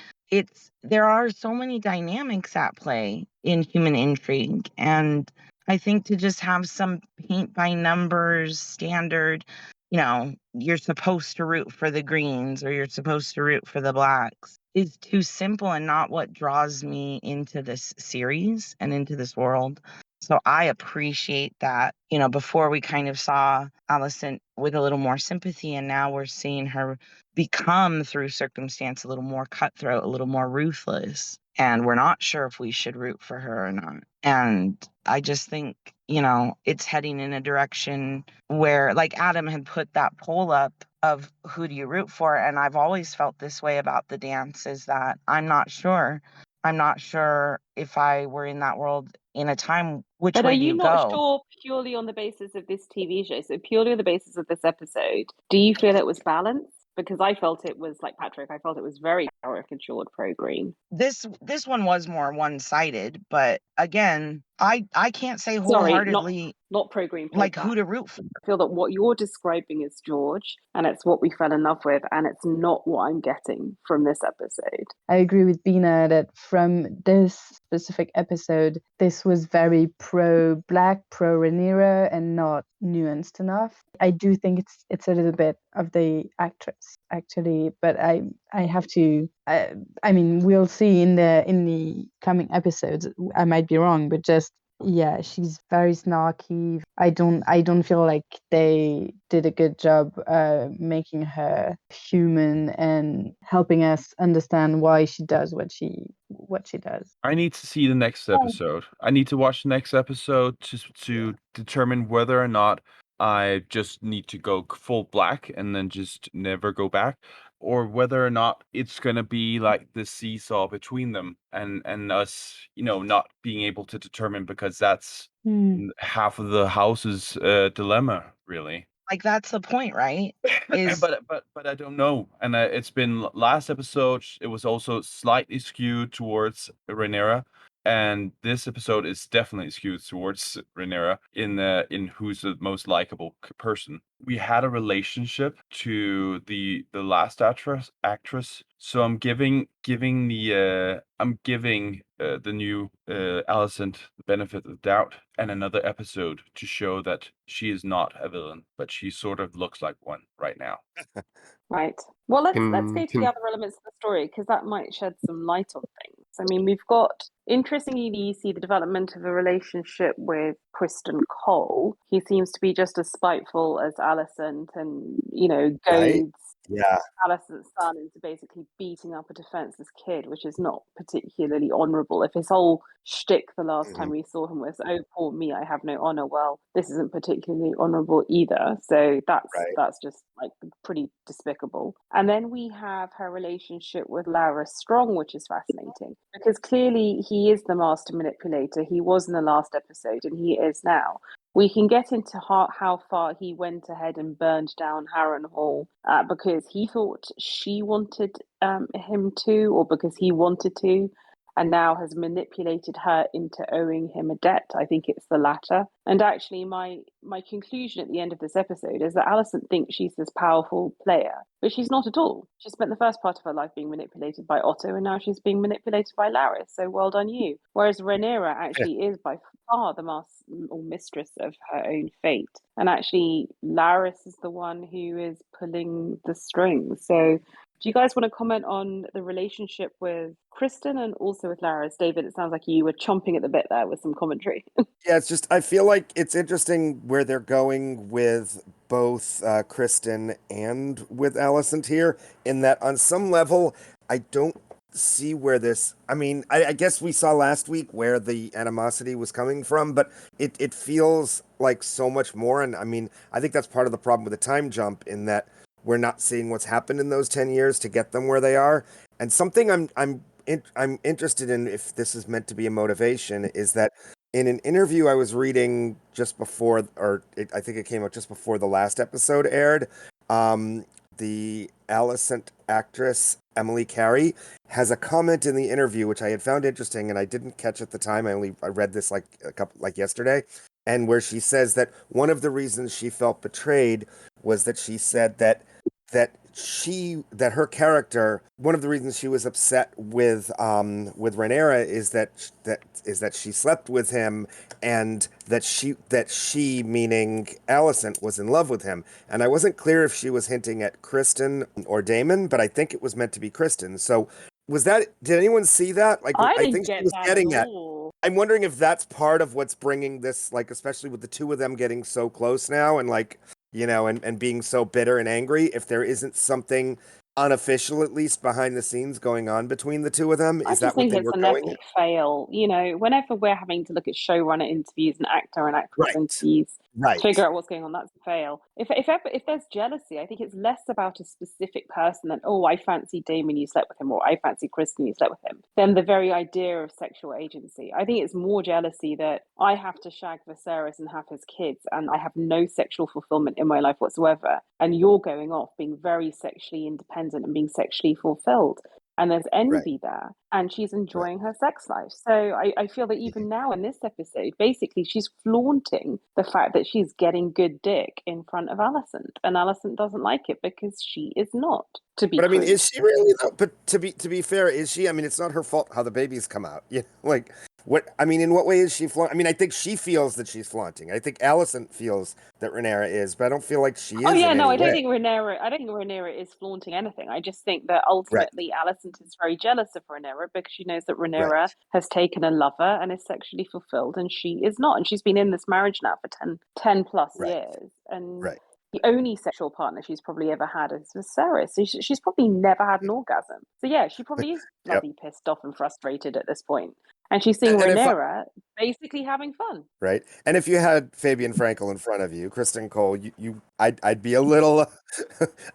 there are so many dynamics at play in human intrigue, and I think to just have some paint by numbers standard, you know, you're supposed to root for the greens or you're supposed to root for the blacks is too simple and not what draws me into this series and into this world. So I appreciate that, you know, before we kind of saw Alicent with a little more sympathy, and now we're seeing her become, through circumstance, a little more cutthroat, a little more ruthless. And we're not sure if we should root for her or not. And I just think, you know, it's heading in a direction where, like Adam had put that poll up of who do you root for, and I've always felt this way about the dance, is that I'm not sure. I'm not sure if I were in that world in a time, which But way are do you you not go? sure purely on the basis of this TV show? So purely on the basis of this episode, do you feel it was balanced? Because I felt it was, like Patrick, I felt it was very caricatured pro-green. This one was more one-sided, but again, I can't say Sorry, wholeheartedly not pro-green, like pro-black. who to root for. I feel that what you're describing is George, and it's what we fell in love with, and it's not what I'm getting from this episode. I agree with Bina that from this specific episode, this was very pro-black, pro-Rhaenyra, and not nuanced enough. I do think it's a little bit of the actress, actually, but I have to. I mean, we'll see in the coming episodes. I might be wrong, but just. Yeah, she's very snarky. I don't feel like they did a good job making her human and helping us understand why she does what she does. I need to see the next episode. I need to watch the next episode to determine whether or not I just need to go full black and then just never go back, or whether or not it's gonna be like the seesaw between them and us, you know, not being able to determine, because that's half of the house's dilemma, really. Like, that's the point, right? Is But I don't know. And it's been last episode. It was also slightly skewed towards Rhaenyra, and this episode is definitely skewed towards Rhaenyra in who's the most likable person. We had a relationship to the last actress. So I'm giving the new Alicent the benefit of the doubt and another episode to show that she is not a villain, but she sort of looks like one right now. Right. Well, let's go to Can the other elements of the story, because that might shed some light on things. I mean, we've got Interestingly, you see the development of a relationship with Kristen Cole. He seems to be just as spiteful as Alicent and, Right? goads Yeah. Alicent's son into basically beating up a defenseless kid, which is not particularly honourable. If his whole shtick the last time we saw him was, "Oh, poor me, I have no honour," well, this isn't particularly honourable either. So Right. that's just like pretty despicable. And then we have her relationship with Larys Strong, which is fascinating because clearly he is the master manipulator. He was in the last episode, and he is now. We can get into how far he went ahead and burned down Harrenhal because he thought she wanted him to, or because he wanted to, and now has manipulated her into owing him a debt. I think it's the latter. And actually, my conclusion at the end of this episode is that Alicent thinks she's this powerful player, but she's not at all. She spent the first part of her life being manipulated by Otto, and now she's being manipulated by Larys. So well done you. Whereas Rhaenyra actually is by far the master or mistress of her own fate, and actually Larys is the one who is pulling the strings. So do you guys want to comment on the relationship with Kristen and also with Larys? David, it sounds like you were chomping at the bit there with some commentary. Yeah, it's just I feel like it's interesting where they're going with both Kristen and with Alicent here, in that on some level I don't see where this. I mean, I guess we saw last week where the animosity was coming from, but it feels like so much more. And I mean, I think that's part of the problem with the time jump, in that we're not seeing what's happened in those 10 years to get them where they are. And something I'm interested in, if this is meant to be a motivation, is that in an interview I was reading just before, I think it came out just before the last episode aired, the Alicent actress Emily Carey has a comment in the interview which I had found interesting, and I didn't catch at the time. I read this like yesterday, and where she says that one of the reasons she felt betrayed was that she said that her character, one of the reasons she was upset with Rhaenyra is that she slept with him, and that she meaning Alicent was in love with him. And I wasn't clear if she was hinting at Kristen or Daemon, but I think it was meant to be Kristen. So did anyone see that? Like, I I didn't think she get was that getting at at. all. I'm wondering if that's part of what's bringing this, like, especially with the two of them getting so close now, and like, and being so bitter and angry, if there isn't something unofficial, at least behind the scenes, going on between the two of them. I Is just that what think they it's were an going at? epic fail. Whenever we're having to look at showrunner interviews and actor and actress Right. interviews to Right. figure out what's going on, that's a fail. If there's jealousy, I think it's less about a specific person than, oh, I fancy Damon, you slept with him, or I fancy Kristen, you slept with him, than the very idea of sexual agency. I think it's more jealousy that I have to shag Viserys and have his kids, and I have no sexual fulfillment in my life whatsoever, and you're going off being very sexually independent and being sexually fulfilled. And there's envy there, and she's enjoying her sex life. So I feel that even now in this episode, basically she's flaunting the fact that she's getting good dick in front of Alicent, and Alicent doesn't like it because she is not. To be But I mean, crude. is she really though? But to be fair, is she? I mean, it's not her fault how the babies come out. Like what? I mean, in what way is she flaunting? I mean, I think she feels that she's flaunting. I think Alicent feels that Rhaenyra is, but I don't feel like she Oh is yeah, in no, any I don't way. think Rhaenyra is flaunting anything. I just think that Right. ultimately Alicent is very jealous of Rhaenyra because she knows that Right. Rhaenyra has taken a lover and is sexually fulfilled, and she is not. And she's been in this marriage now for 10 plus Right. years, and Right. the only sexual partner she's probably ever had is Viserys. So she's probably never had an orgasm. So yeah, she probably is Yep. bloody pissed off and frustrated at this point. And she's seeing And if Rhaenyra basically having fun. Right. And if you had Fabian Frankel in front of you, Kristen Cole, I'd be a little,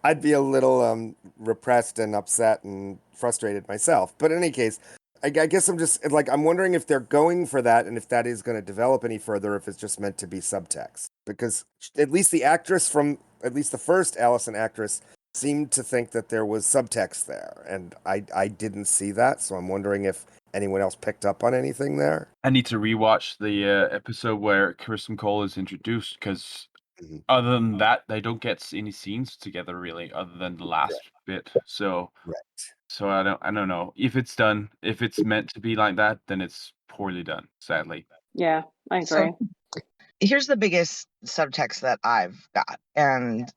I'd be a little repressed and upset and frustrated myself. But in any case, I guess I'm just like, I'm wondering if they're going for that, and if that is going to develop any further, if it's just meant to be subtext. Because at least the actress from, at least the first Alicent actress, seemed to think that there was subtext there, and I didn't see that. So I'm wondering if anyone else picked up on anything there. I need to rewatch the episode where Kristen Cole is introduced, because Mhm. other than that, they don't get any scenes together really, other than the last bit. So Right. so I don't know if it's done. If it's meant to be like that, then it's poorly done, sadly. Yeah, I agree. So here's the biggest subtext that I've got, and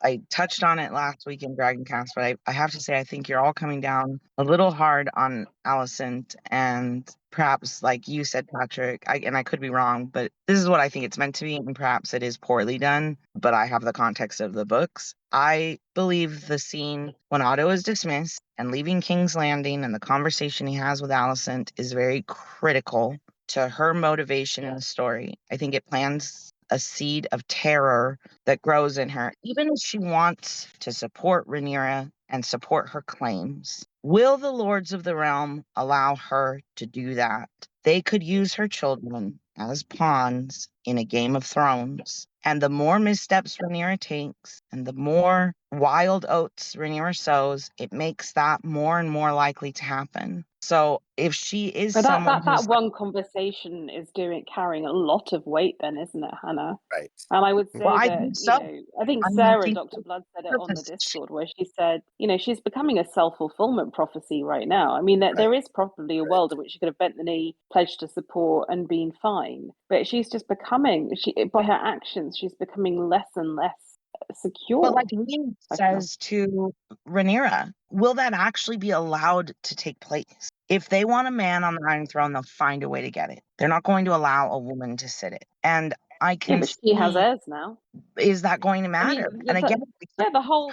I touched on it last week in Dragoncast, but I have to say I think you're all coming down a little hard on Alicent, and perhaps, like you said, Patrick, and I could be wrong, but this is what I think it's meant to be, and perhaps it is poorly done, but I have the context of the books. I believe the scene when Otto is dismissed and leaving King's Landing and the conversation he has with Alicent is very critical to her motivation in the story. I think it plants a seed of terror that grows in her, even if she wants to support Rhaenyra and support her claims. Will the Lords of the Realm allow her to do that? They could use her children as pawns in a Game of Thrones. And the more missteps Rhaenyra takes and the more wild oats Rhaenyra sows, it makes that more and more likely to happen. So if she is But someone that one conversation is carrying a lot of weight then, isn't it, Hannah? Right. And I would Well, say I that, think so. I think I mean, Sarah, think Dr. Blood, said it on the purpose. Discord where she said, she's becoming a self-fulfillment prophecy right now. I mean, there is probably a world in which she could have bent the knee, pledged to support, and been fine. But she's just becoming, by her actions, she's becoming less and less secure. But like Lee says to Rhaenyra, will that actually be allowed to take place? If they want a man on the Iron Throne, they'll find a way to get it. They're not going to allow a woman to sit it. And I can but she has heirs now. Is that going to matter? And again, the whole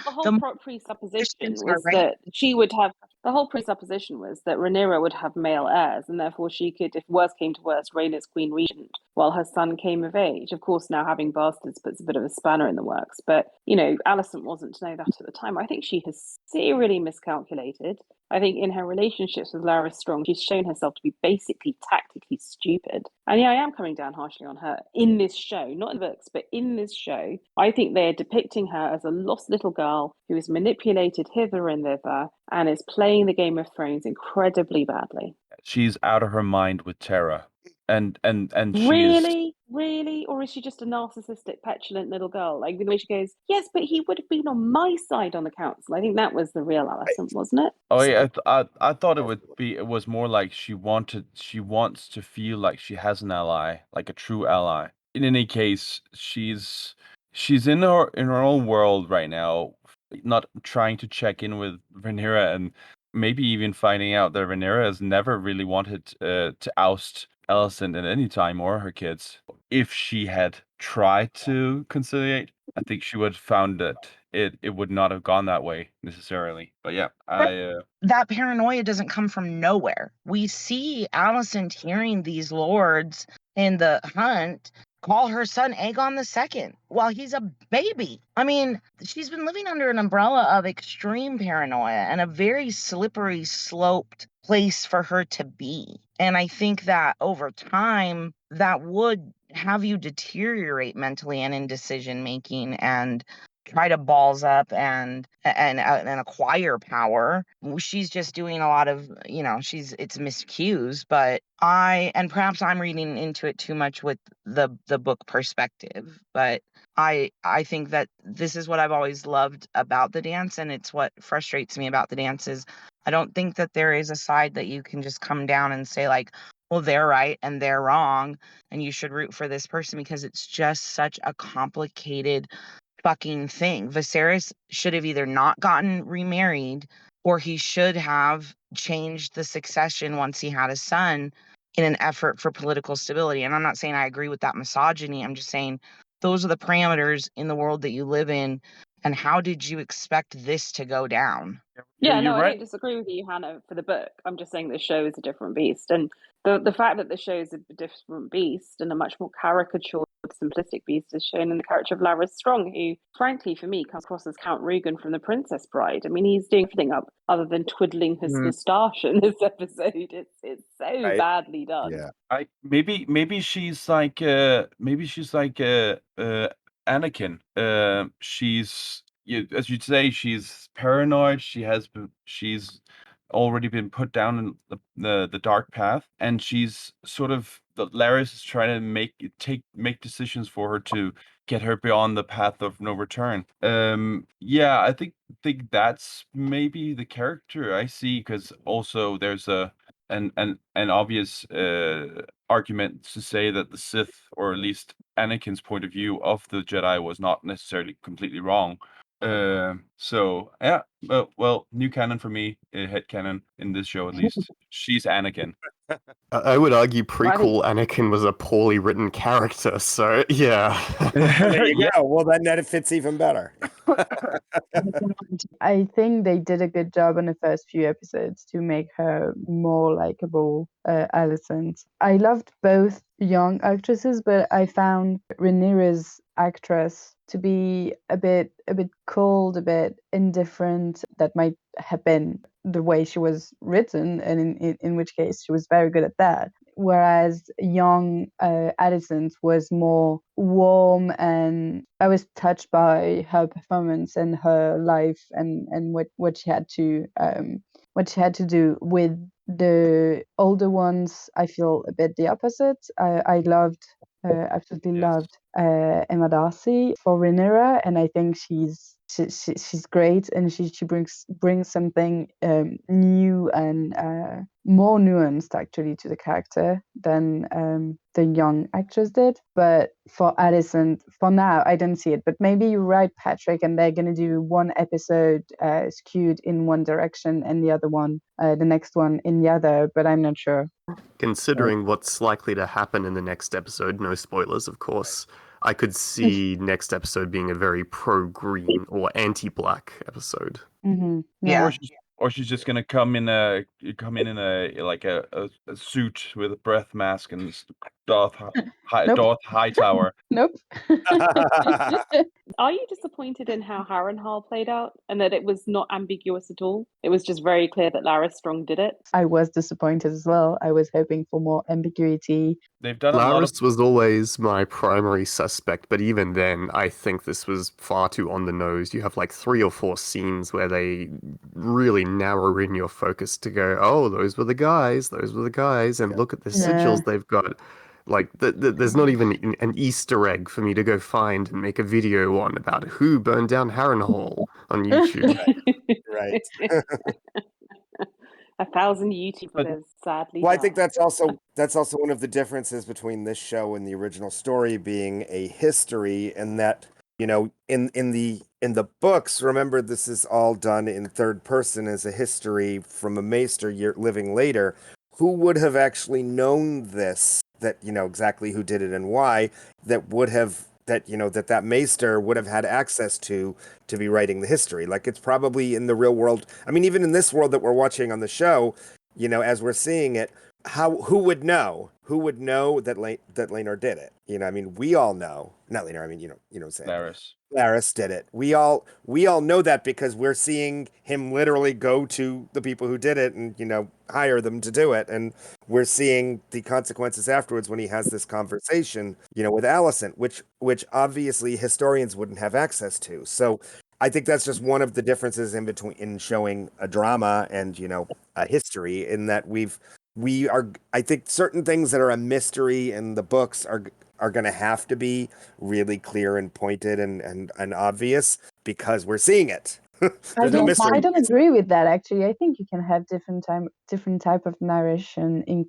presupposition was that she would have. The whole presupposition was that Rhaenyra would have male heirs, and therefore she could, if worse came to worse, reign as Queen Regent while her son came of age. Of course, now having bastards puts a bit of a spanner in the works. But Alicent wasn't to know that at the time. I think she has serially miscalculated. I think in her relationships with Larys Strong, she's shown herself to be basically tactically stupid. And yeah, I am coming down harshly on her in this show, not in the books, but in this show. I think they're depicting her as a lost little girl who is manipulated hither and thither and is playing the Game of Thrones incredibly badly. She's out of her mind with Terra. And Really? Or is she just a narcissistic, petulant little girl? Like the way she goes, yes, but he would have been on my side on the council. I think that was the real Alicent, wasn't it? Oh yeah, I thought it was more like she wants to feel like she has an ally, like a true ally. In any case, she's in her own world right now, not trying to check in with Rhaenyra, and maybe even finding out that Rhaenyra has never really wanted to oust Alicent at any time or her kids. If she had tried to conciliate, I think she would have found that it would not have gone that way necessarily. But yeah, that paranoia doesn't come from nowhere. We see Alicent hearing these lords in the hunt call her son Aegon II while he's a baby. I mean, she's been living under an umbrella of extreme paranoia and a very slippery sloped place for her to be. And I think that over time, that would have you deteriorate mentally and in decision making and try to balls up and acquire power. She's just doing a lot of, it's miscues, but perhaps I'm reading into it too much with the book perspective, but I think that this is what I've always loved about the dance, and it's what frustrates me about the dance is I don't think that there is a side that you can just come down and say like, well, they're right and they're wrong, and you should root for this person, because it's just such a complicated fucking thing. Viserys should have either not gotten remarried or he should have changed the succession once he had a son in an effort for political stability. And I'm not saying I agree with that misogyny. I'm just saying those are the parameters in the world that you live in. And how did you expect this to go down? Yeah, no, I don't disagree with you, Hannah, for the book. I'm just saying the show is a different beast. And the fact that the show is a different beast and a much more caricatured, simplistic beast is shown in the character of Larys Strong, who, frankly, for me, comes across as Count Rugen from The Princess Bride. I mean, he's doing everything up other than twiddling his moustache in this episode. It's so badly done. Yeah. Maybe she's like Anakin. She's as you'd say, she's paranoid. She's already been put down in the dark path, and she's sort of Larys is trying to make decisions for her to get her beyond the path of no return. Yeah, I think that's maybe the character I see, because also there's an obvious argument to say that the Sith, or at least Anakin's point of view of the Jedi, was not necessarily completely wrong. So yeah, well, new canon for me, head canon in this show at least. She's Anakin. I would argue Well, I think prequel Anakin was a poorly written character, so yeah. There you Yeah. go. Well, then it fits even better. I think they did a good job in the first few episodes to make her more likable, Alicent. I loved both young actresses, but I found Rhaenyra's actress to be a bit cold, a bit indifferent. That might have been the way she was written, and in which case she was very good at that. Whereas young Alicent was more warm, and I was touched by her performance and her life, and what she had to do. With the older ones, I feel a bit the opposite. I absolutely Yes. loved Emma Darcy for Rhaenyra, and I think she's great, and she brings something new and more nuanced actually to the character than the young actress did. But for Alicent, for now, I don't see it. But maybe you're right, Patrick, and they're gonna do one episode skewed in one direction and the other one, the next one in the other. But I'm not sure. Considering what's likely to happen in the next episode, no spoilers, of course, I could see next episode being a very pro-green or anti-black episode. Yeah. Or she's just gonna come in a like a suit with a breath mask and Darth Nope. Darth Hightower. Nope. Are you disappointed in how Harrenhal played out and that it was not ambiguous at all? It was just very clear that Larys Strong did it. I was disappointed as well. I was hoping for more ambiguity. They've done a lot of Larys was always my primary suspect, but even then, I think this was far too on the nose. You have like 3 or 4 scenes where they really narrow in your focus to go, oh, those were the guys, and look at the sigils they've got. Like, there's not even an Easter egg for me to go find and make a video on about who burned down Harrenhal on YouTube. Right. 1,000 YouTubers, sadly. Well, I think dead. that's also one of the differences between this show and the original story being a history, and that, you know, in the books, remember, this is all done in third person as a history from a maester living later. Who would have actually known this? That, you know, exactly who did it and why? That would have that maester would have had access to be writing the history. Like, it's probably in the real world. I mean, even in this world that we're watching on the show, you know, as we're seeing it, who would know? Who would know that Laenor did it? You know, I mean, we all know. Not Laenor, I mean, you know what I'm saying. Larys did it. We all know that because we're seeing him literally go to the people who did it and, you know, hire them to do it. And we're seeing the consequences afterwards when he has this conversation, you know, with Alicent, which obviously historians wouldn't have access to. So I think that's just one of the differences in showing a drama and, you know, a history, in that I think certain things that are a mystery in the books are going to have to be really clear and pointed and obvious because we're seeing it. I There's no mystery. don't agree with that, actually. I think you can have different type of narration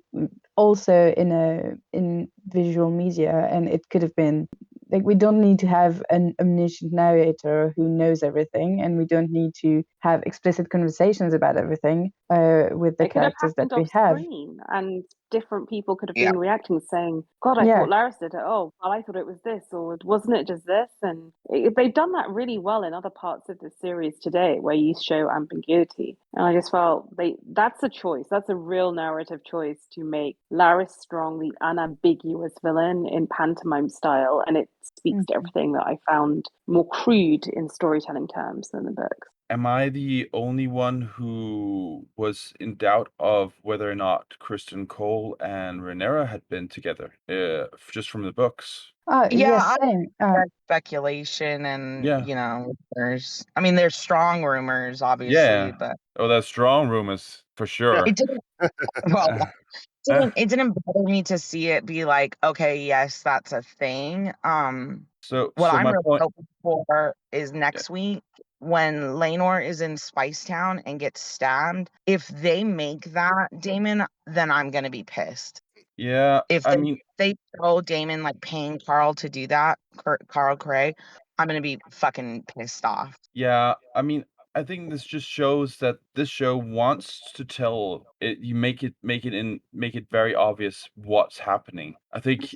also in visual media, and it could have been like, we don't need to have an omniscient narrator who knows everything, and we don't need to have explicit conversations about everything with the It could have characters that happened we off have. screen, and different people could have Yeah. been reacting, saying, "God, I Yeah. thought Larys did it. Oh, well, I thought it was this, or wasn't it just this?" And they've done that really well in other parts of the series today, where you show ambiguity. And I just felt that's a choice. That's a real narrative choice to make Larys Strong the unambiguous villain in pantomime style, and it speaks to everything that I found more crude in storytelling terms than the books. Am I the only one who was in doubt of whether or not Kristen Cole and Rhaenyra had been together, just from the books? Yeah, Yeah, same. that's speculation and, Yeah. you know, there's strong rumors, obviously, Yeah. but Oh, that's strong rumors for sure. it didn't, well, it didn't bother me to see it be like, okay, yes, that's a thing. So What I'm my really point. hoping for is next week when Laenor is in Spicetown and gets stabbed. If they make that Daemon, then I'm gonna be pissed. Yeah, If I mean, they show Daemon like paying Carl to do that, Carl Cray, I'm gonna be fucking pissed off. Yeah, I mean, I think this just shows that this show wants to tell it. You make it very obvious what's happening. I think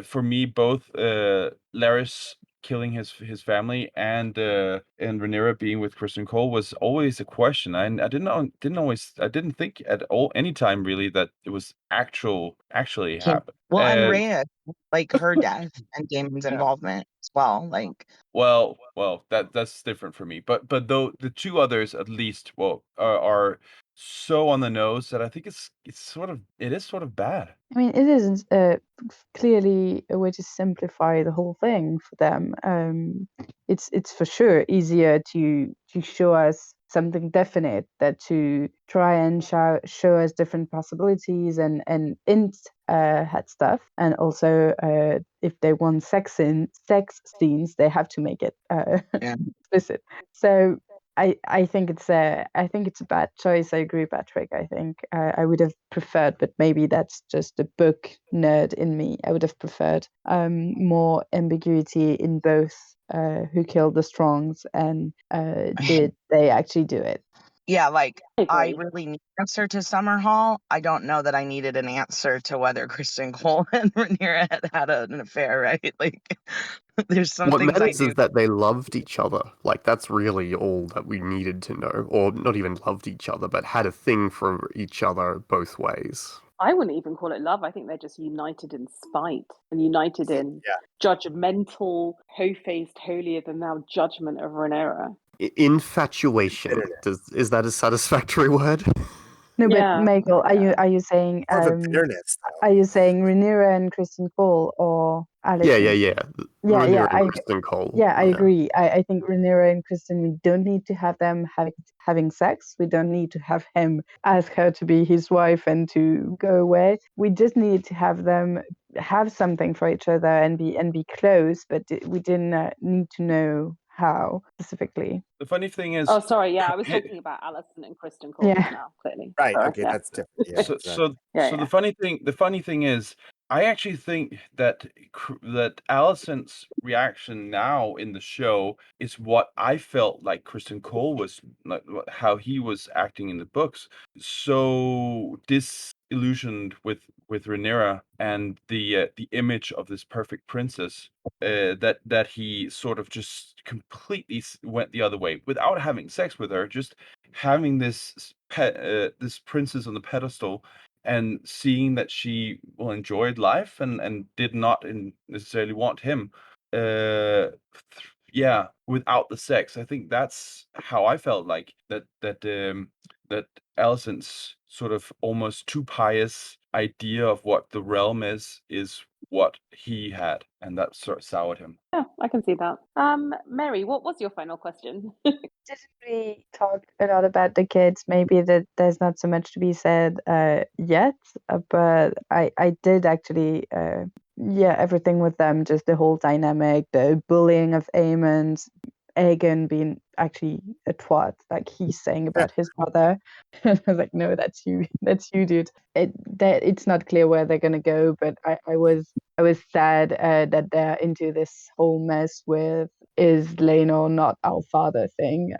for me, both Larys killing his family and Rhaenyra being with Kristen Cole was always a question. I didn't think at all any time really that it was actually Yeah. happened. Well, and And Rhea, like her death and Damon's yeah. involvement as well. Like, Well, that's different for me. But though the two others at least, are so on the nose that I think it is sort of bad. I mean, it is clearly a way to simplify the whole thing for them. It's for sure easier to show us something definite than to try and show us different possibilities and int had stuff. And also, if they want sex scenes, they have to make it Yeah. explicit. So I think it's a bad choice. I agree, Patrick. I think I would have preferred, but maybe that's just the book nerd in me. I would have preferred more ambiguity in both who killed the Strongs and did they actually do it. Yeah, like I agree. really need an answer to Summer Hall. I don't know that I needed an answer to whether Kristen Cole and Rhaenyra had an affair, right? Like, there's some What things I matters do. is that they loved each other. Like, that's really all that we needed to know. Or not even loved each other, but had a thing for each other both ways. I wouldn't even call it love. I think they're just united in spite and united in judgmental, ho-faced, holier-than-thou judgment of Rhaenyra. Infatuation. Is that a satisfactory word? No, but Yeah. Michael, are you saying More of a bitterness, though. are you saying Rhaenyra and Kristen Cole or Alicent? Yeah. Yeah, Rhaenyra and I Kristen Cole. Yeah, I agree. I think Rhaenyra and Kristen, we don't need to have them having sex. We don't need to have him ask her to be his wife and to go away. We just need to have them have something for each other and be close. But we didn't need to know how specifically. The funny thing is, Oh, sorry. Yeah, I was talking about Alicent and Kristen Cole Yeah. just now. Clearly. Right. Sorry, Okay, yeah. that's different. Yeah, so exactly. so the funny thing is, I actually think that Alicent's reaction now in the show is what I felt like Kristen Cole was, like how he was acting in the books. So disillusioned with Rhaenyra and the image of this perfect princess, that he sort of just completely went the other way without having sex with her, just having this this princess on the pedestal and seeing that she enjoyed life and did not necessarily want him, without the sex. I think that's how I felt like that Alicent's sort of almost too pious idea of what the realm is what he had, and that sort of soured him. Yeah, I can see that. Mary, what was your final question? Didn't we talk a lot about the kids? Maybe that there's not so much to be said yet, but I did actually, everything with them, just the whole dynamic, the bullying of Aemond, Aegon being actually a twat, like he's saying about his brother. I was like, no, that's you, dude. It's not clear where they're gonna go, but I was sad that they're into this whole mess with is Laena or not our father thing.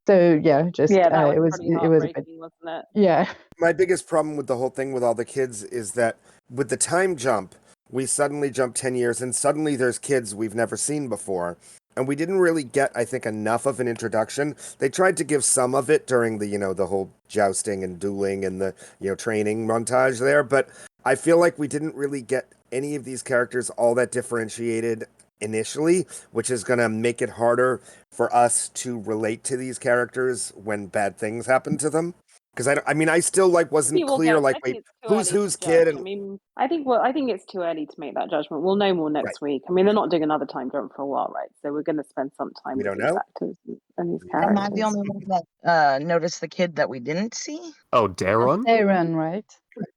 So yeah, just Yeah, that it was was pretty it was a bit, heartbreaking, wasn't it? yeah. My biggest problem with the whole thing with all the kids is that with the time jump, we suddenly jump 10 years and suddenly there's kids we've never seen before. And we didn't really get, I think, enough of an introduction. They tried to give some of it during the, the whole jousting and dueling and the, training montage there. But I feel like we didn't really get any of these characters all that differentiated initially, which is going to make it harder for us to relate to these characters when bad things happen to them. Because I still wasn't clear. I think it's too who's early whose to kid judge. and I think it's too early to make that judgment. We'll know more next week. I mean, they're not doing another time jump for a while, right? So we're going to spend some time We with don't these know. actors and these Am I the characters. only one that noticed the kid that we didn't see? Oh, Daron? Daron, right?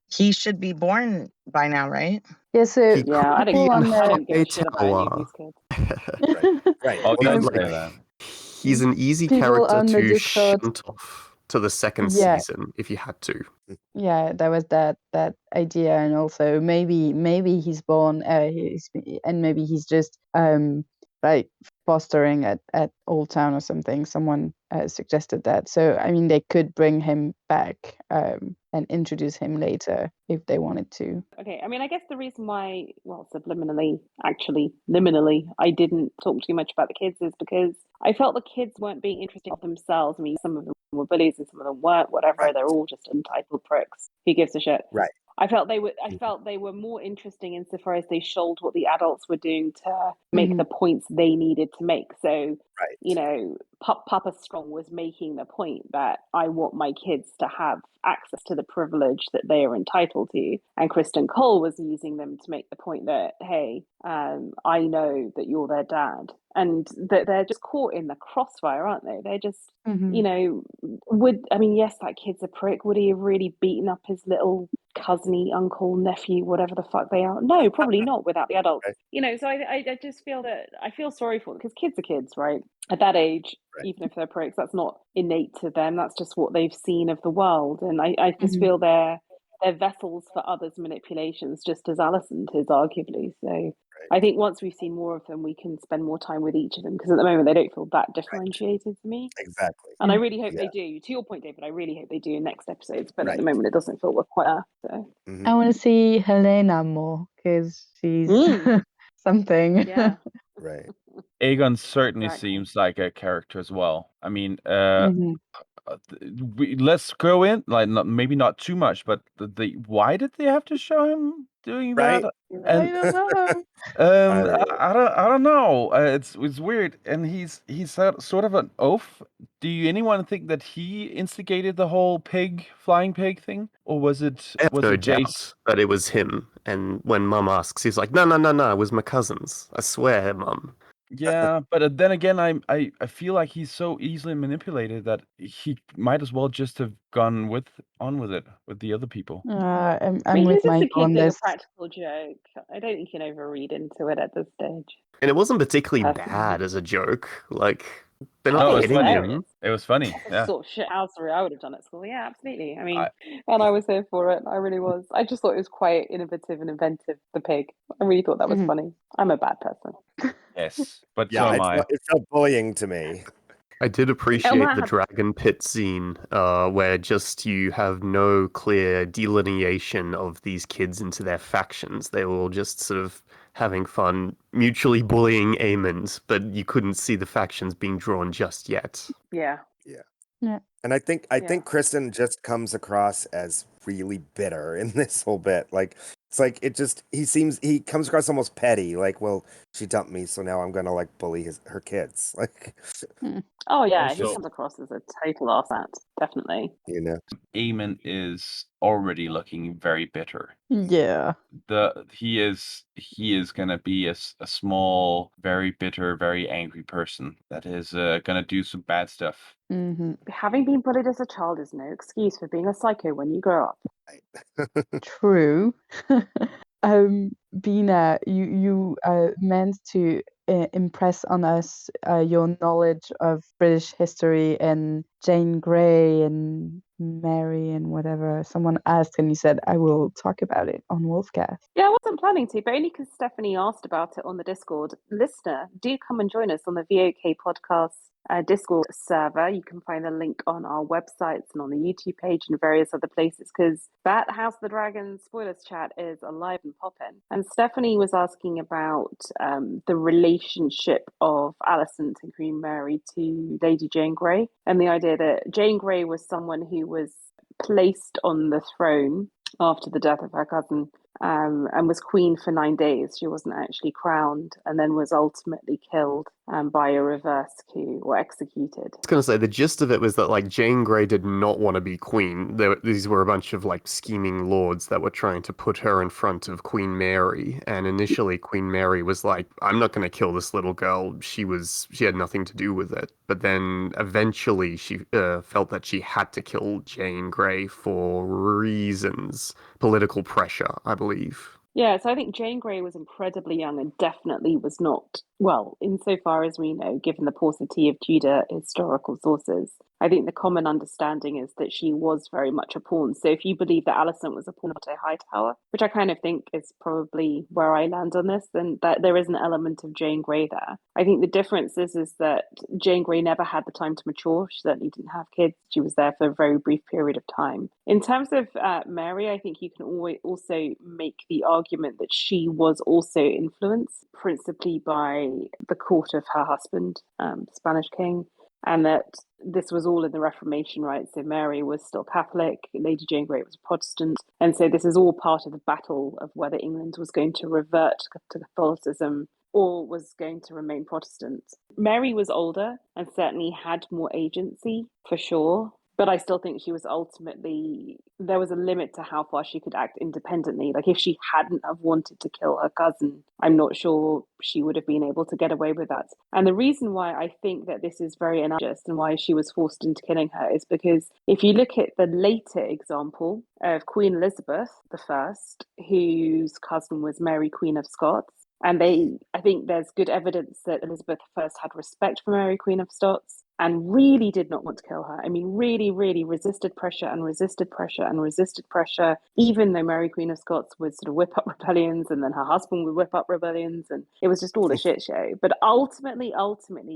He should be born by now, right? Yeah, so He Yeah, I could be don't in give a shit about any of Tower. these kids. right. I'll Well, even that's say right. that. He's an easy people character on the to Discord, shunt off to the second yeah, season if you had to. yeah, there was that idea, and also maybe he's born, and maybe he's just like fostering at Old Town or something. Someone suggested that. So I mean, they could bring him back and introduce him later if they wanted to. Okay, I mean, I guess the reason why, well, subliminally, actually, liminally, I didn't talk too much about the kids is because I felt the kids weren't being interested of themselves. I mean, some of them were bullies and some of them weren't, whatever. Right. They're all just entitled pricks. Who gives a shit? Right. I felt they were more interesting insofar as they showed what the adults were doing to make the points they needed to make. So, Right. you know, Papa Strong was making the point that I want my kids to have access to the privilege that they are entitled to. And Kristen Cole was using them to make the point that, hey, I know that you're their dad. And that they're just caught in the crossfire, aren't they? They're just, you know, yes, that kid's a prick. Would he have really beaten up his little cousiny, uncle, nephew, whatever the fuck they are? No, probably not without the adults. Right. You know, so I just feel that I feel sorry for them because kids are kids, right? At that age, Right. even if they're pricks, that's not innate to them. That's just what they've seen of the world. And I just feel they're vessels for others' manipulations, just as Alicent is arguably. So I think once we've seen more of them, we can spend more time with each of them because at the moment they don't feel that differentiated to me. Exactly. And I really hope they do. To your point, David, I really hope they do in next episodes. But at the Right. moment, it doesn't feel we're quite there. So. I want to see Helena more because she's something. Yeah. Right. Aegon certainly Exactly. seems like a character as well. I mean, Mhm. let's go in like maybe not too much, but why did they have to show him doing Right. that? I And don't know. I don't know. It's weird, and he's sort of an oaf. Do anyone think that he instigated the whole flying pig thing, or was it I have no Jace? doubt that it was him. And when Mum asks, he's like, no, it was my cousins. I swear, Mum. Yeah, but then again, I feel like he's so easily manipulated that he might as well just have gone on with it with the other people. I'm I mean, with he's just a Michael kid on doing a this. practical joke. I don't think you can overread into it at this stage. And it wasn't particularly Personally. bad as a joke. Like, they're I not No, think it's it's hitting funny. hilarious. him. It was funny. That's the Yeah. sort of shit housery I would have done at school. Yeah, absolutely. I mean, I, and I was here for it. I really was. I just thought it was quite innovative and inventive, the pig. I really thought that was funny. I'm a bad person. yes, but so Yeah, am I. it felt bullying to me. I did Oh, appreciate the man. dragon pit scene, where just you have no clear delineation of these kids into their factions. They were all just sort of having fun, mutually bullying Aemond, but you couldn't see the factions being drawn just yet. Yeah. Yeah. And I think Yeah. Kristen just comes across as really bitter in this whole bit. Like it's like he comes across almost petty. Like, well, she dumped me, so now I'm gonna like bully her kids. Like, Oh, yeah. He Also, comes across as a total arsehole, definitely. you know. Eamon is already looking very bitter. Yeah. He is gonna be a small, very bitter, very angry person that is gonna do some bad stuff. Having been bullied as a child is no excuse for being a psycho when you grow up. True. Bina, you meant to impress on us your knowledge of British history and Jane Grey and Mary and whatever. Someone asked and you said, I will talk about it on Wolfcast. Yeah, I wasn't planning to, but only because Stephanie asked about it on the Discord. Listener, do come and join us on the VOK podcast Discord server. You can find the link on our websites and on the YouTube page and various other places because that House of the Dragon spoilers chat is alive and popping. And Stephanie was asking about the relationship of Alicent and Queen Mary to Lady Jane Grey and the idea that Jane Grey was someone who was placed on the throne after the death of her cousin and was queen for 9 days. She wasn't actually crowned and then was ultimately killed by a reverse coup or executed. I was going to say, the gist of it was that, like, Jane Grey did not want to be queen. These were a bunch of, like, scheming lords that were trying to put her in front of Queen Mary. And initially, Queen Mary was like, I'm not going to kill this little girl. She had nothing to do with it. But then eventually she felt that she had to kill Jane Grey for reasons. Political pressure, I believe. Yeah, so I think Jane Grey was incredibly young and definitely was not, well, insofar as we know, given the paucity of Tudor historical sources, I think the common understanding is that she was very much a pawn. So if you believe that Alicent was a pawn of a Hightower, which I kind of think is probably where I land on this, then that there is an element of Jane Grey there. I think the difference is that Jane Grey never had the time to mature. She certainly didn't have kids. She was there for a very brief period of time. In terms of Mary, I think you can always also make the argument that she was also influenced principally by the court of her husband, Spanish king, and that this was all in the Reformation, right? So Mary was still Catholic, Lady Jane Grey was Protestant. And so this is all part of the battle of whether England was going to revert to Catholicism or was going to remain Protestant. Mary was older and certainly had more agency, for sure. But I still think she was ultimately, there was a limit to how far she could act independently. Like if she hadn't have wanted to kill her cousin, I'm not sure she would have been able to get away with that. And the reason why I think that this is very analogous and why she was forced into killing her is because if you look at the later example of Queen Elizabeth I, whose cousin was Mary, Queen of Scots, and I think there's good evidence that Elizabeth I had respect for Mary, Queen of Scots, and really did not want to kill her. I mean, really, really resisted pressure and resisted pressure and resisted pressure, even though Mary, Queen of Scots would sort of whip up rebellions and then her husband would whip up rebellions. And it was just all a shit show. But ultimately,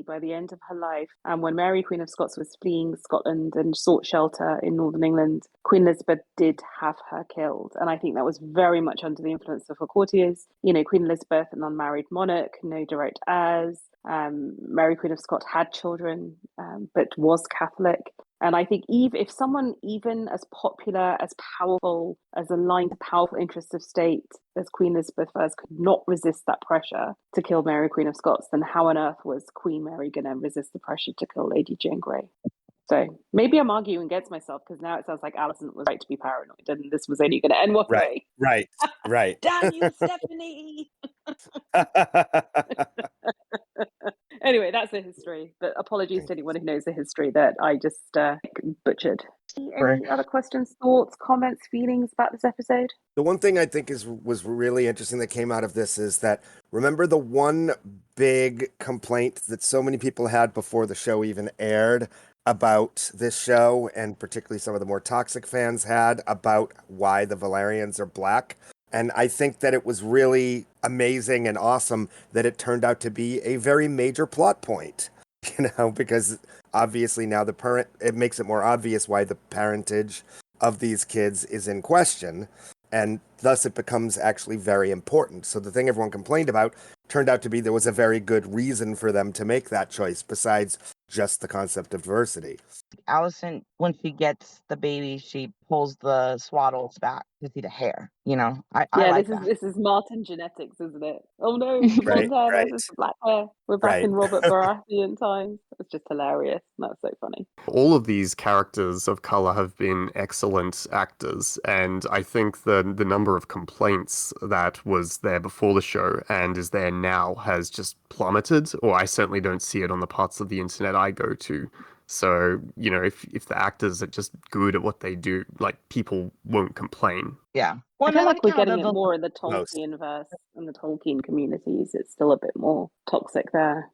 by the end of her life, when Mary, Queen of Scots was fleeing Scotland and sought shelter in Northern England, Queen Elizabeth did have her killed. And I think that was very much under the influence of her courtiers. You know, Queen Elizabeth, an unmarried monarch, no direct heirs. Mary, Queen of Scots, had children, but was Catholic. And I think if someone even as popular, as powerful, as aligned to powerful interests of state as Queen Elizabeth I could not resist that pressure to kill Mary, Queen of Scots, then how on earth was Queen Mary going to resist the pressure to kill Lady Jane Grey? So maybe I'm arguing against myself because now it sounds like Alicent was right to be paranoid and this was only going to end one way. Right. Damn you, Stephanie! Anyway, that's the history. But apologies to anyone who knows the history that I just butchered. Any other questions, thoughts, comments, feelings about this episode? The one thing I think was really interesting that came out of this is that, remember the one big complaint that so many people had before the show even aired about this show, and particularly some of the more toxic fans had about why the Valyrians are black? And I think that it was really amazing and awesome that it turned out to be a very major plot point, because obviously now it makes it more obvious why the parentage of these kids is in question, and thus it becomes actually very important. So the thing everyone complained about turned out to be there was a very good reason for them to make that choice besides just the concept of diversity. Alicent, when she gets the baby, she pulls the swaddles back to see the hair. I like that. This is Martin genetics, isn't it? Oh no, the blonde hair versus the black hair. We're back in Robert Baratheon times. It's just hilarious. That's so funny. All of these characters of color have been excellent actors, and I think the number of complaints that was there before the show and is there now has just plummeted, or I certainly don't see it on the parts of the internet I go to. So, if the actors are just good at what they do, like, people won't complain. Yeah. Well, I feel like we're getting it more in the Tolkien verse and the Tolkien communities. It's still a bit more toxic there.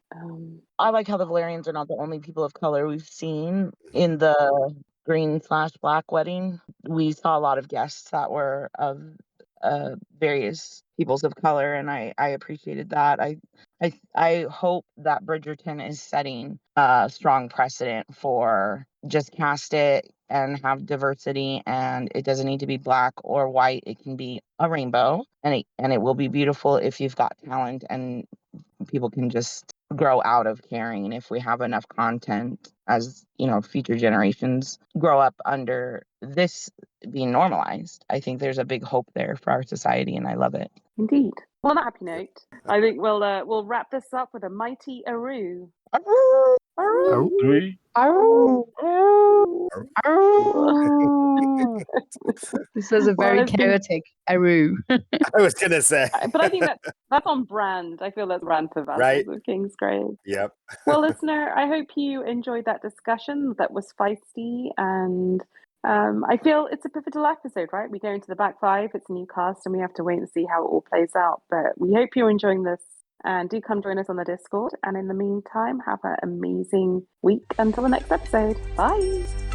I like how the Valyrians are not the only people of color we've seen in the green/black wedding. We saw a lot of guests that were of various peoples of color, and I appreciated that. I hope that Bridgerton is setting a strong precedent for just cast it and have diversity, and it doesn't need to be black or white. It can be a rainbow, and it will be beautiful if you've got talent, and people can just grow out of caring if we have enough content as future generations grow up under this being normalized. I think there's a big hope there for our society, and I love it. Indeed. Well, on that happy note, I think we'll wrap this up with a mighty Aru. This was a very chaotic Aru. I was gonna say, but I think that's on brand. I feel that's brand for Vassals of Kingsgrave. Yep. Well, listener, I hope you enjoyed that discussion. That was feisty, and I feel it's a pivotal episode, right? We go into the back five. It's a new cast, and we have to wait and see how it all plays out. But we hope you're enjoying this And do come join us on the Discord. And in the meantime, have an amazing week until the next episode. Bye.